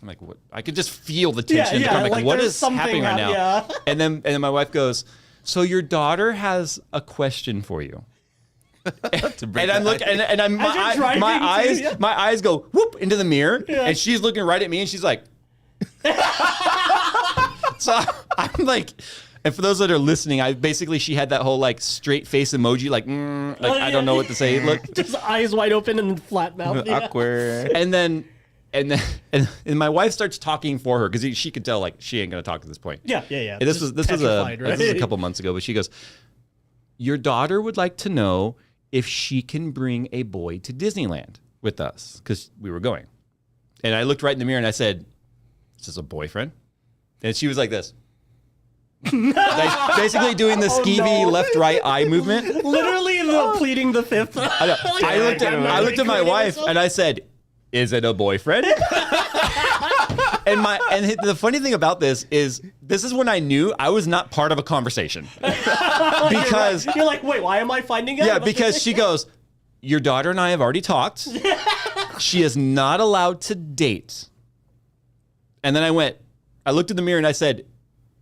I'm like, what? I could just feel the tension. in the car. I'm like, what there's is something happening right now? Yeah. And then my wife goes, so your daughter has a question for you. And I'm looking, and I'm As you're driving my too, eyes, yeah. my eyes go whoop into the mirror, and she's looking right at me, and she's like, so I'm like, and for those that are listening, she had that whole like straight face emoji, like I don't know what to say. Look, Just eyes wide open and flat mouth. Yeah. awkward. and then my wife starts talking for her because she could tell like she ain't gonna talk at this point. Yeah. And this was petrified, right? this was a couple months ago, but she goes, your daughter would like to know if she can bring a boy to Disneyland with us because we were going. And I looked right in the mirror and I said, is this a boyfriend? And she was like this. Like, basically doing the skeevy left-right eye movement. Literally pleading the fifth. I looked at my wife and I said, is it a boyfriend? And the funny thing about this is when I knew I was not part of a conversation. Because You're like, wait, why am I finding out? yeah, about because this? she goes, your daughter and I have already talked. She is not allowed to date. And then I looked in the mirror and I said,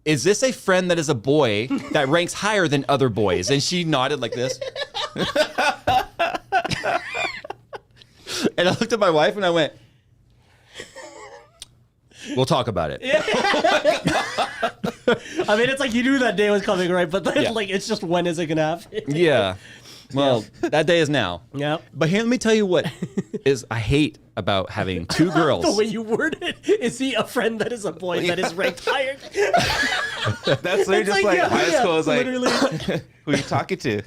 is this a friend that is a boy that ranks higher than other boys? And she nodded like this. And I looked at my wife and I went, we'll talk about it. I mean, it's like you knew that day was coming, right? But then, like, it's just when is it gonna happen? Yeah. Well, that day is now. Yep. But here, let me tell you what is I hate about having two girls. The way you word it, is he a friend that is a boy that is ranked higher? That's literally just like high school is like, literally. who are you talking to?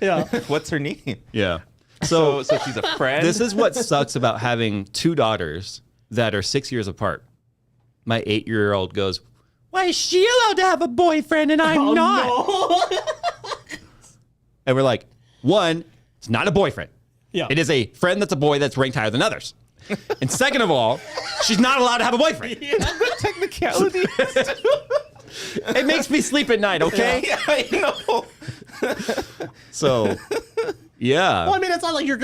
Yeah. What's her name? Yeah. So she's a friend. This is what sucks about having two daughters that are 6 years apart. My 8-year-old goes, why is she allowed to have a boyfriend and I'm not? No. And we're like, one, it's not a boyfriend. Yeah. It is a friend that's a boy that's ranked higher than others. And second of all, she's not allowed to have a boyfriend. technicality. It makes me sleep at night, okay? Yeah, I know. So, yeah. Well, I mean, it's not like you're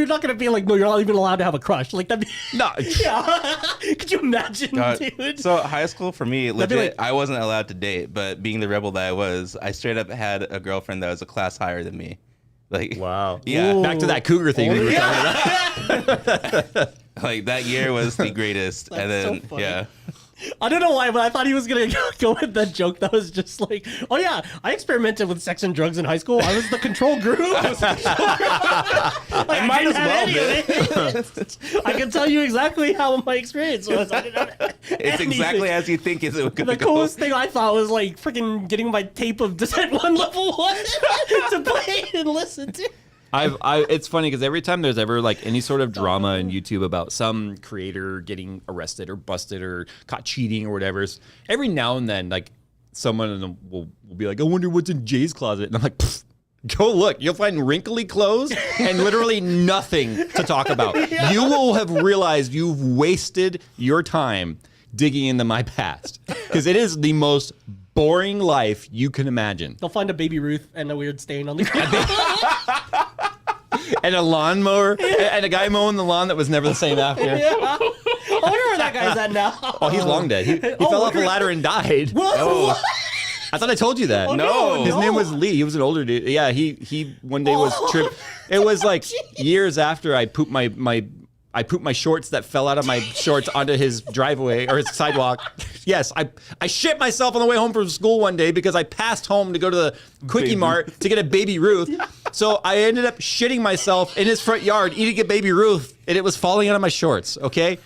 not gonna be like, no, you're not even allowed to have a crush. Like that'd be, No. yeah. Could you imagine, dude? So high school for me, That'd be legit, like- I wasn't allowed to date, but being the rebel that I was, I straight up had a girlfriend that was a class higher than me. Like, Wow. Yeah. Back to that cougar thing that you were talking about. Like that year was the greatest. That's and then, so funny. yeah. I don't know why, but I thought he was gonna go with that joke that was just like, oh yeah, I experimented with sex and drugs in high school. I was the control group. I might didn't as have well any of it. I can tell you exactly how my experience was. I didn't have It's anything. exactly as you think it's going to The go. coolest thing I thought was like freaking getting my tape of Descent 1 Level 1 to play and listen to. It's funny because every time there's ever like any sort of drama in YouTube about some creator getting arrested or busted or caught cheating or whatever, every now and then like someone will be like, I wonder what's in Jay's closet. And I'm like, go look. You'll find wrinkly clothes and literally nothing to talk about. You will have realized you've wasted your time digging into my past because it is the most boring life you can imagine. They'll find a Baby Ruth and a weird stain on the ground. And a lawnmower, and a guy mowing the lawn that was never the same after. Yeah. I wonder where that guy's at now. Oh, he's long dead. He fell off a ladder and died. What? I thought I told you that. no. His name was Lee. He was an older dude. Yeah, he one day was tripped. It was like years after I pooped my shorts that fell out of my shorts onto his driveway or his sidewalk. Yes, I shit myself on the way home from school one day because I passed home to go to the Quickie Mart to get a Baby Ruth. So I ended up shitting myself in his front yard eating a Baby Ruth, and it was falling out of my shorts. Okay.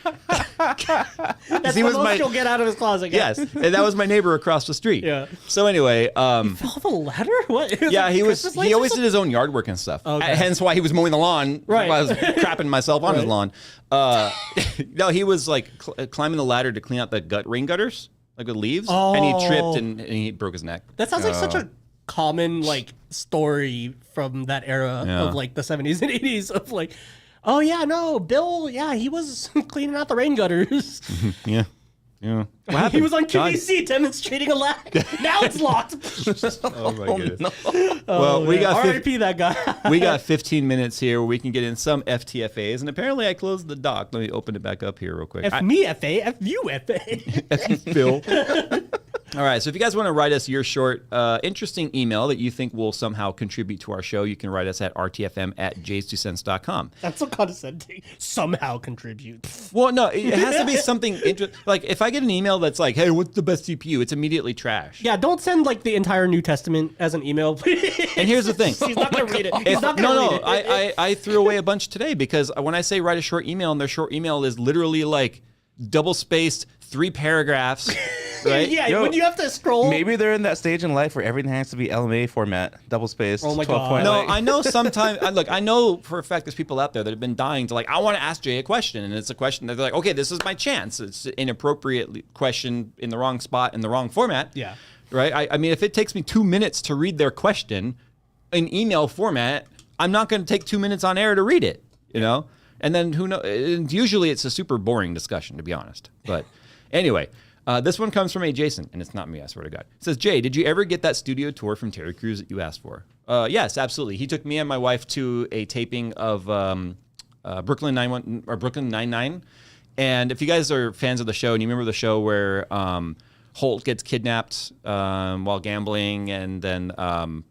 That's He the was most my- you'll get out of his closet. Yes, and that was my neighbor across the street. Yeah. So anyway, Fell off a ladder? What? It was yeah, like he Christmas he lights or always did something? his own yard work and stuff. Okay. Hence why he was mowing the lawn Right. while I was crapping myself on his lawn. No, he was like climbing the ladder to clean out the rain gutters, like with leaves, and he tripped and he broke his neck. That sounds like such a common like story from that era Yeah. of like the 70s and 80s of like, oh yeah, no, Bill, yeah, he was cleaning out the rain gutters. Yeah. Yeah. What He happened? was on John? QVC demonstrating a ladder. Now it's locked. Oh my goodness. Oh, Well, we man. got R.I.P. that guy. we got 15 minutes here where we can get in some FTFAs, and apparently I closed the doc. Let me open it back up here real quick. F me FA, F you FA. Phil. All right, so if you guys want to write us your short, interesting email that you think will somehow contribute to our show, you can write us at rtfm@JayzTwoCents.com. That's so condescending. Somehow contribute. Well, no, it has to be something interesting. Like, if I get an email that's like, hey, what's the best CPU? It's immediately trash. Yeah, don't send like the entire New Testament as an email, please. And here's the thing. He's not gonna read it. He's not gonna No, read it. I threw away a bunch today because when I say write a short email, and their short email is literally like double-spaced 3 paragraphs, right? Yeah, Yo, when you have to scroll. Maybe they're in that stage in life where everything has to be LMA format, double spaced, Oh my 12 God. point. No, like- I know sometimes. Look, I know for a fact there's people out there that have been dying to like, I want to ask Jay a question, and it's a question that they're like, okay, this is my chance. It's an inappropriate question in the wrong spot in the wrong format. Yeah. Right. I mean, if it takes me 2 minutes to read their question in email format, I'm not going to take 2 minutes on air to read it. You know. And then who knows? Usually it's a super boring discussion, to be honest. But anyway. This one comes from a Jason, and it's not me, I swear to God. It says, Jay, did you ever get that studio tour from Terry Crews that you asked for? Yes, absolutely. He took me and my wife to a taping of Brooklyn Nine-Nine. And if you guys are fans of the show, and you remember the show where Holt gets kidnapped while gambling, and then some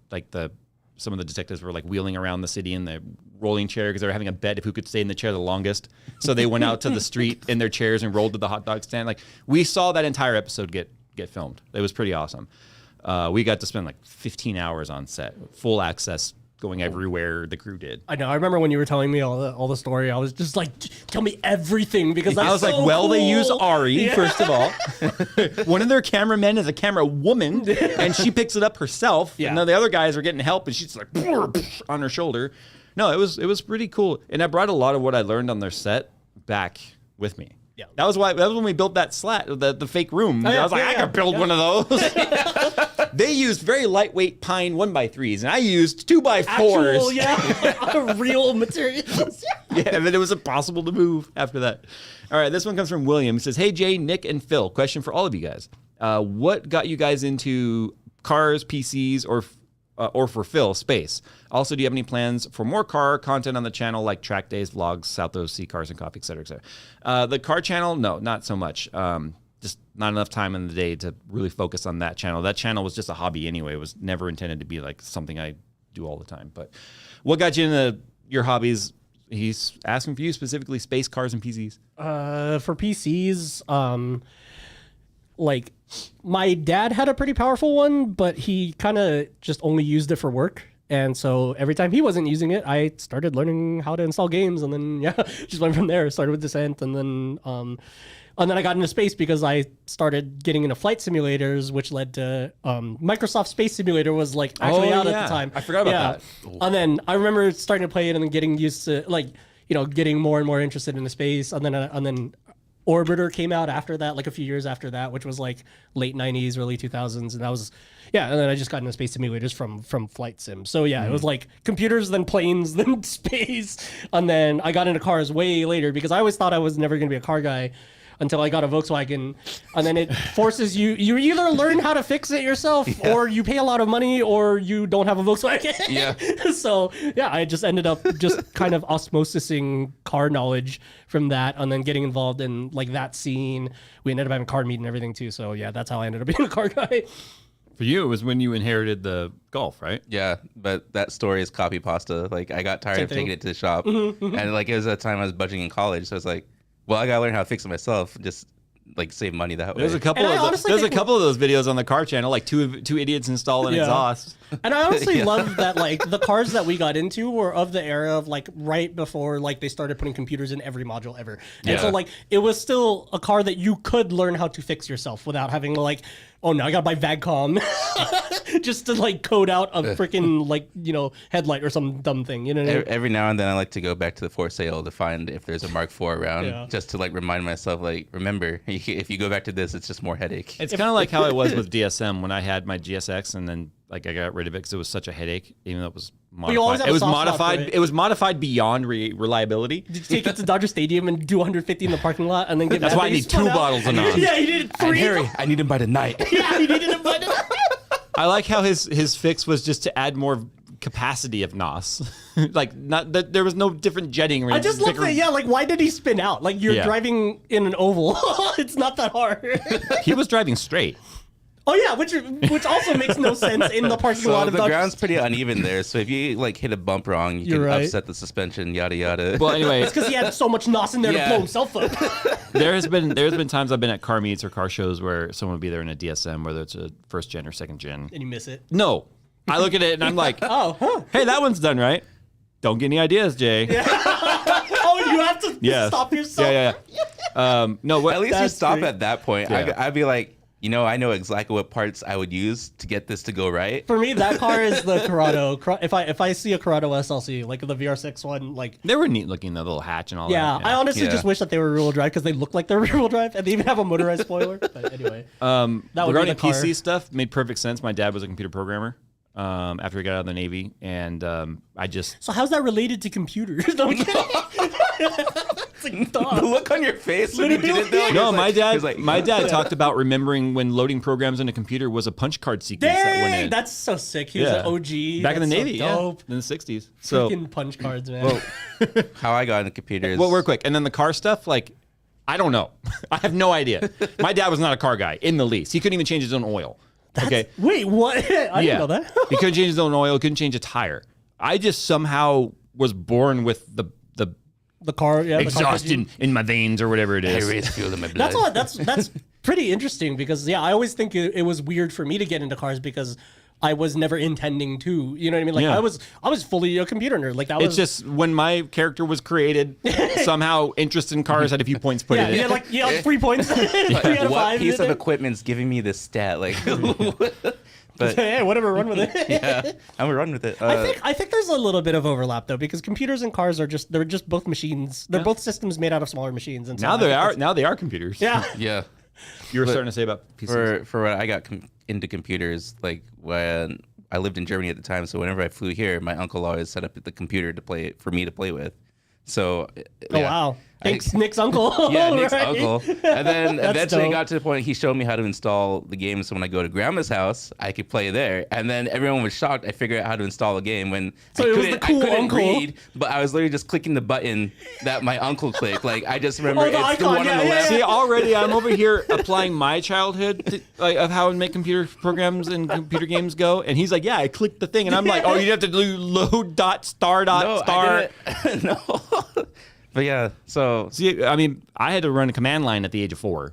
of the detectives were like wheeling around the city in the rolling chair because they were having a bet of who could stay in the chair the longest. So they went out to the street in their chairs and rolled to the hot dog stand. Like we saw that entire episode get filmed. It was pretty awesome. We got to spend like 15 hours on set, full access, going everywhere the crew did. I know. I remember when you were telling me all the story. I was just like, tell me everything because I was so like, well, cool. they use Ari first of all. One of their cameramen is a camera woman, and she picks it up herself. Yeah. And then the other guys are getting help, and she's like on her shoulder. No, it was pretty cool, and I brought a lot of what I learned on their set back with me. Yeah. That was when we built that slat, the fake room. I was like, I could build one of those. They used very lightweight pine 1x3s, and I used 2x4s. Actual, real materials. Yeah, and then it was impossible to move after that. All right, this one comes from William. He says, hey, Jay, Nick, and Phil, question for all of you guys. What got you guys into cars, PCs, or for Phil, space? Also, do you have any plans for more car content on the channel, like track days, vlogs, South OC, cars and coffee, et cetera, et cetera? The car channel, no, not so much. Just not enough time in the day to really focus on that channel. That channel was just a hobby anyway. It was never intended to be like something I do all the time. But what got you into your hobbies? He's asking for you specifically, space, cars, and PCs. For PCs, like my dad had a pretty powerful one, but he kind of just only used it for work. And so every time he wasn't using it, I started learning how to install games, and then just went from there. Started with Descent, and then I got into space because I started getting into flight simulators, which led to Microsoft Space Simulator was like actually out at the time. I forgot about that. And then I remember starting to play it and then getting used to getting more and more interested in the space, and then Orbiter came out after that, like a few years after that, which was like late 90s, early 2000s. And that was, and then I just got into space simulators from Flight Sim. So it was like computers, then planes, then space. And then I got into cars way later because I always thought I was never going to be a car guy until I got a Volkswagen. And then it forces you either learn how to fix it yourself or you pay a lot of money or you don't have a Volkswagen. Yeah. So I just ended up just kind of osmosising car knowledge from that and then getting involved in like that scene. We ended up having car meet and everything too. So that's how I ended up being a car guy. For you, it was when you inherited the Golf, right? Yeah, but that story is copy pasta. Like I got tired Same of thing. taking it to the shop, and like it was a time I was budgeting in college, so I was like, well, I gotta learn how to fix it myself. Just like save money that way. There's a couple And I of honestly there's a think couple of those videos on the car channel, like two idiots install an Yeah. exhaust. And I honestly love that like the cars that we got into were of the era of like right before like they started putting computers in every module ever. And so like it was still a car that you could learn how to fix yourself without having to like, oh no, I gotta buy VAGCOM just to like code out a freaking like, headlight or some dumb thing. You know what I mean? Every now and then I like to go back to the for sale to find if there's a Mark IV around, just to like remind myself, like, remember, if you go back to this, it's just more headache. It's kind of like how it was with DSM when I had my GSX and then like I got rid of it because it was such a headache, even though it was you always modified. have It a was soft spot for modified. it. It was modified beyond reliability. Did you take it to Dodger Stadium and do 150 in the parking lot and then get That's mad why I that he need spun 2 out? bottles of NOS. Yeah, he did And 3. Harry, I need him by tonight. Yeah, he needed it by I like how his fix was just to add more capacity of NOS. Like not that there was no different jetting. Or I just love that. Like why did he spin out? Like you're driving in an oval. It's not that hard. He was driving straight. Oh yeah, which also makes no sense in the parking lot So of the Dodger. ground's pretty uneven there, so if you like hit a bump wrong, you You're can right. upset the suspension, yada yada. Well, anyway, It's because he had so much NOS in there to Yeah. blow himself up. there's been times I've been at car meets or car shows where someone would be there in a DSM, whether it's a first gen or second gen. And you miss it. No, I look at it and I'm like, Oh, huh. hey, that one's done right. Don't get any ideas, Jay. Oh, you have to Yes. stop yourself. Yeah. No, what? At least you That's stop great. at that point. Yeah. I'd be like, I know exactly what parts I would use to get this to go right. For me, that car is the Corrado. If I see a Corrado SLC, like the VR6 one, like They were neat looking, the little hatch and all yeah, that. I honestly Yeah. just wish that they were rear-wheel drive because they look like they're rear-wheel drive, and they even have a motorized spoiler. But anyway, that would be Regarding the car. PC stuff, made perfect sense. My dad was a computer programmer after he got out of the Navy, and I just So how's that related to computers? No, I'm kidding. It's like, The duh. look on your face when you did it, though. like, no. it's My like- dad, he's like, my dad talked about remembering when loading programs in a computer was a punch card sequence that went Dang, in. that's so sick. He was an OG. back in the That's so Navy, dope. in the '60s. So, Freaking punch cards, man. how I got into computers. well, real quick, and then the car stuff, like I don't know. I have no idea. My dad was not a car guy in the least. He couldn't even change his own oil. Okay. Wait, what? I didn't know that. He couldn't change his own oil, couldn't change a tire. I just somehow was born with the car, yeah, exhaust in my veins or whatever it is. I raise fuel in my blood. That's pretty interesting because I always think it was weird for me to get into cars because I was never intending to. You know what I mean? Like I was fully a computer nerd. Like that was. It's just when my character was created, somehow interest in cars had a few points put in it. You had 3 points. 3 out of 5. What piece of equipment's giving me this stat? Like, but hey, whatever, run with it. yeah, I'm gonna run with it. I think there's a little bit of overlap though because computers and cars they're just both machines. They're both systems made out of smaller machines. And so now they are computers. Yeah. Yeah. You were starting to say about PCs. For what I got into computers, like when I lived in Germany at the time, so whenever I flew here, my uncle always set up the computer to play for me to play with. So, oh wow, thanks, Nick's uncle. Yeah, Nick's uncle. And then eventually dope. it got to the point he showed me how to install the game, so when I go to grandma's house, I could play there. And then everyone was shocked. I figured out how to install a game when So it was the cool I couldn't uncle. read, but I was literally just clicking the button that my uncle clicked. Like I just remember Oh, the it's the icon, one on the yeah, left. See, already I'm over here applying my childhood to, of how to make computer programs and computer games go, and he's like, "Yeah, I clicked the thing," and I'm like, "Oh, you have to do load dot star dot No, star." I didn't. No. But yeah, so See, I mean, I had to run a command line at the age of 4.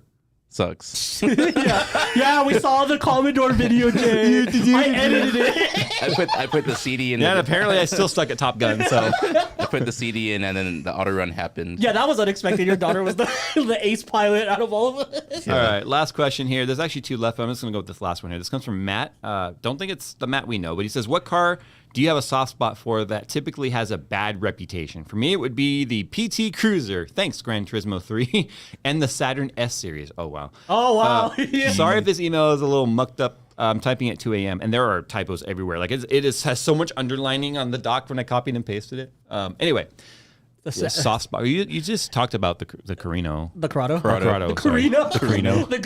sucks. Yeah, we saw the Commodore video, Jay. I edited it. I put the CD in. Yeah, and apparently I still stuck at Top Gun. So I put the CD in, and then the auto run happened. Yeah, that was unexpected. Your daughter was the ace pilot out of all of us. all right, last question here. There's actually 2 left, but I'm just gonna go with this last one here. This comes from Matt. Don't think it's the Matt we know, but he says, "What car do you have a soft spot for that typically has a bad reputation?" For me, it would be the PT Cruiser. Thanks, Gran Turismo 3, and the Saturn S series. Oh wow. Oh wow. Yeah. Sorry if this email is a little mucked up. I'm typing at 2 a.m. and there are typos everywhere. Like has so much underlining on the doc when I copied and pasted it. Anyway, the soft spot. You just talked about the Carino. The Corrado. Corrado. The Carino. Carino. the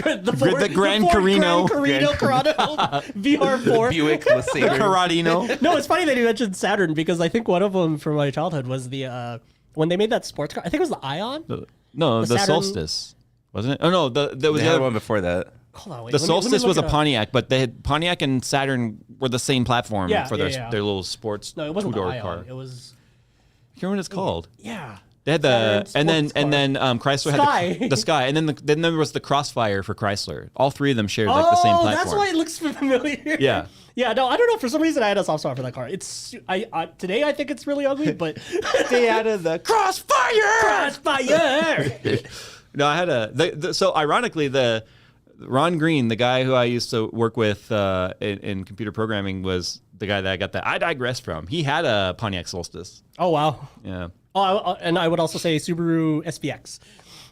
Grand Ford Carino. Carino Corrado. VR4. Buick The LeSabre. Caradino. No, it's funny that you mentioned Saturn because I think one of them from my childhood was the when they made that sports car. I think it was the Ion. No, the Saturn- Solstice, wasn't it? Oh no, there was They the had other one before that. Hold on, wait. The let me Solstice look was a it up. Pontiac, but they had Pontiac and Saturn were the same platform Yeah, for yeah, their yeah. their little sports No, it wasn't the two-door Ion. car. It was I can't remember what it's called. yeah. They had the Saturn and then Chrysler Sky. had the Sky, and then there was the Crossfire for Chrysler. All 3 of them shared like the same Oh, platform. that's why it looks familiar. Yeah. Yeah, no, I don't know. For some reason, I had a soft spot for that car. It's today I think it's really ugly, but Stay out of the Crossfire. Crossfire. No, I had so ironically the Ron Green, the guy who I used to work with in computer programming, was the guy that I got that I digress from. He had a Pontiac Solstice. Oh wow. Yeah. Oh, and I would also say Subaru SVX.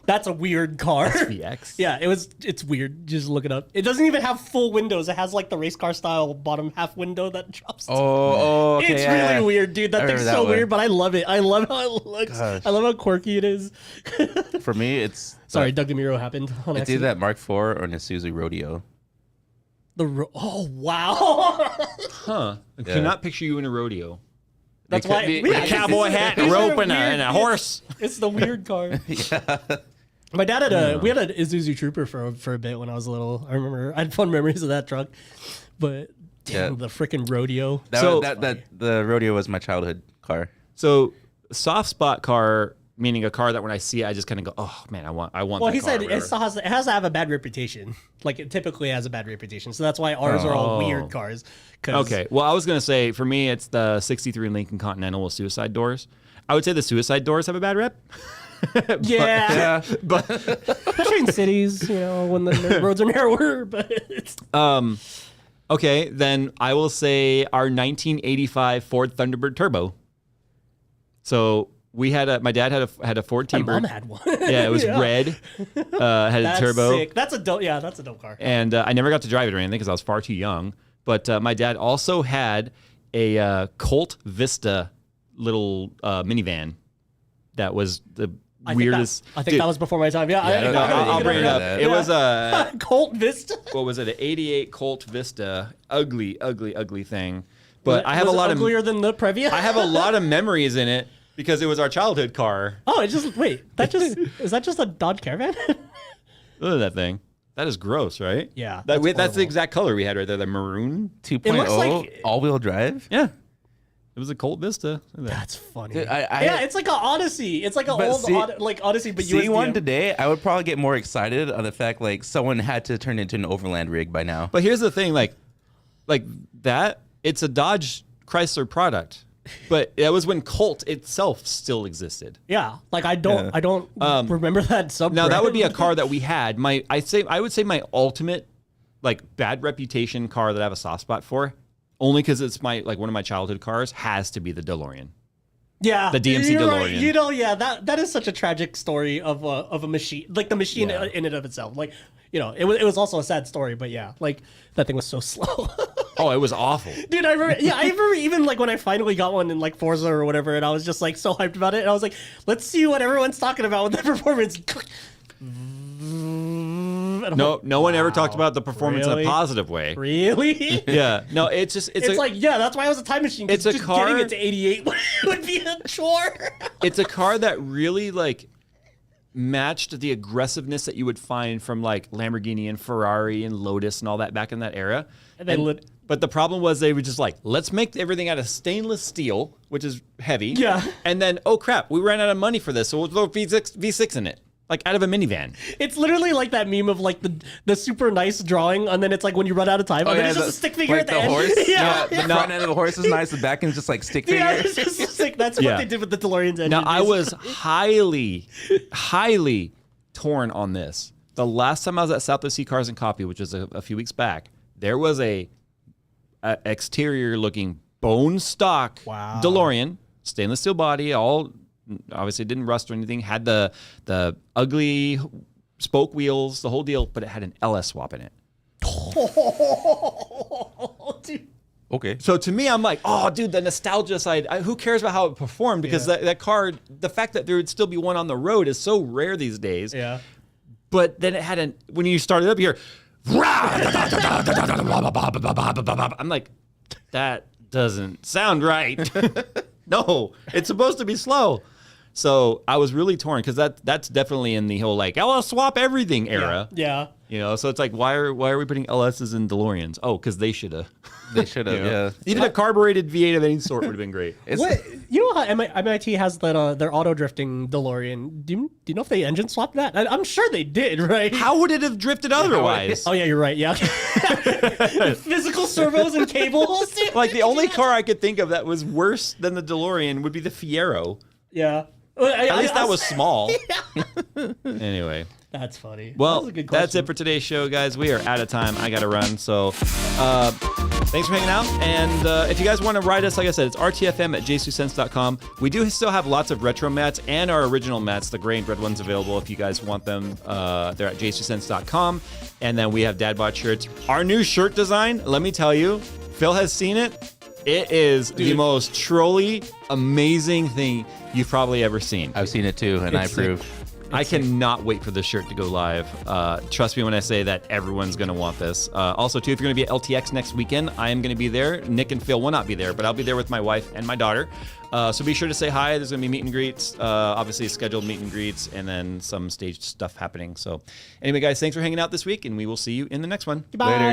That's a weird car. SVX? Yeah, it's weird. Just look it up. It doesn't even have full windows. It has like the race car style bottom half window that drops. Oh, okay. It's yeah, really yeah. weird, dude. That I thing's remember so that one. weird, but I love it. I love how it looks. Gosh. I love how quirky it is. For me, it's Sorry, Doug DeMuro happened on It's either accident. that Mark IV or an Isuzu Rodeo. Oh wow. Huh. I cannot picture you in a rodeo. That's why be- With yeah, a it's- cowboy it's- hat, these a are rope, and weird- a horse. It's the weird car. My dad had we had an Isuzu Trooper for a bit when I was little. I remember I had fun memories of that truck, but damn, Yeah. the freaking rodeo. The Rodeo was my childhood car. So soft spot car, meaning a car that when I see it, I just kind of go, oh man, I want Well, that he car, said whatever. it has to have a bad reputation. Like it typically has a bad reputation, so that's why ours are all weird cars. 'Cause- Okay. Well, I was going to say, for me, it's the 63 Lincoln Continental with suicide doors. I would say the suicide doors have a bad rep. Yeah, But especially in cities, when the roads are narrower. But it's, okay, then I will say our 1985 Ford Thunderbird Turbo. So we had my dad had a Ford my T-Bird. mom had one. Yeah, it was red. Had That's a turbo. sick. That's a dope. Yeah, that's a dope car. And I never got to drive it or anything because I was far too young. But my dad also had a Colt Vista little minivan that was the weirdest. I think that was before my time. Yeah, I'll bring it up. that. It was a Colt Vista. what was it? An '88 Colt Vista. Ugly thing. But I have Was a it lot uglier than the Previa. I have a lot of memories in it because it was our childhood car. Oh, is that just a Dodge Caravan? Look at that thing. That is gross, right? Yeah, That's the horrible. exact color we had right there, the maroon. 2.0 looks like- all-wheel drive. Yeah. It was a Colt Vista. Look at that. That's funny. Dude, yeah, it's like an Odyssey. It's like an But old see- Odyssey, but See USDM. one today, I would probably get more excited on the fact like someone had to turn it into an overland rig by now. But here's the thing, like that, it's a Dodge Chrysler product. But that was when Colt itself still existed. Yeah, like I don't remember that sub. Now that would be a car that we had. I would say my ultimate like bad reputation car that I have a soft spot for, only because it's one of my childhood cars, has to be the DeLorean. Yeah, the DMC you're DeLorean. Right. You know, yeah, that is such a tragic story of a machine, like the machine Yeah. in and of itself. Like, you know, it was also a sad story, but yeah, like that thing was so slow. Oh, it was awful. Dude, I remember even like when I finally got one in like Forza or whatever, and I was just like so hyped about it, and I was like, let's see what everyone's talking about with the performance. No one ever talked about the performance in Really? a positive way. Really? Yeah. No, it's just It's like, yeah, that's why I was a time machine. 'Cause It's a just car- getting it to 88 would be a chore. it's a car that really like matched the aggressiveness that you would find from like Lamborghini and Ferrari and Lotus and all that back in that era. But the problem was they were just like, let's make everything out of stainless steel, which is heavy. Yeah. And then, oh crap, we ran out of money for this, so we'll throw V6 in it, like out of a minivan. It's literally like that meme of like the super nice drawing, and then it's like when you run out of time, and then it's just a stick figure like at the the end. horse. Yeah. The front end of the horse is nice. The back end's just like stick figure. Yeah, it's just sick. That's Yeah. what they did with the DeLorean's engine. Now, I was basically. highly torn on this. The last time I was at Southwest Sea Cars and Coffee, which was a few weeks back, there was a exterior looking bone stock Wow. DeLorean, stainless steel body, all obviously didn't rust or anything, had the ugly spoke wheels, the whole deal, but it had an LS swap in it. Dude. Okay. So to me, I'm like, oh, dude, the nostalgia side. Who cares about how it performed? Because that car, the fact that there would still be one on the road is so rare these days. Yeah. But then it had when you started up here, I'm like, that doesn't sound right. No, it's supposed to be slow. So I was really torn because that's definitely in the whole like, LS swap everything era. Yeah. You know, so it's like, why are we putting LSs in DeLoreans? Oh, because they should have. They should have. Yeah. Even a carbureted V8 of any sort would have been great. What, you know how MIT has that their auto drifting DeLorean? Do you know if they engine swapped that? I'm sure they did, right? How would it have drifted otherwise? Oh yeah, you're right. Yeah. Physical servos and cables. Dude. Like the only car I could think of that was worse than the DeLorean would be the Fiero. Yeah. At least that was small. Anyway. That's funny. Well, that was a good that's question. it for today's show, guys. We are out of time. I got to run. So thanks for hanging out. And if you guys want to write us, like I said, it's RTFM at JayzTwoCents.com. We do still have lots of retro mats and our original mats, the gray and red ones, available if you guys want them. They're at JayzTwoCents.com. And then we have Dadbot shirts. Our new shirt design, let me tell you, Phil has seen it. It is the most trolly, amazing thing you've probably ever seen. I've seen it too, and I approve. I cannot wait for this shirt to go live. Trust me when I say that everyone's going to want this. Also, too, if you're going to be at LTX next weekend, I am going to be there. Nick and Phil will not be there, but I'll be there with my wife and my daughter. So be sure to say hi. There's going to be meet and greets, obviously scheduled meet and greets, and then some staged stuff happening. So anyway, guys, thanks for hanging out this week, and we will see you in the next one. Goodbye. Later.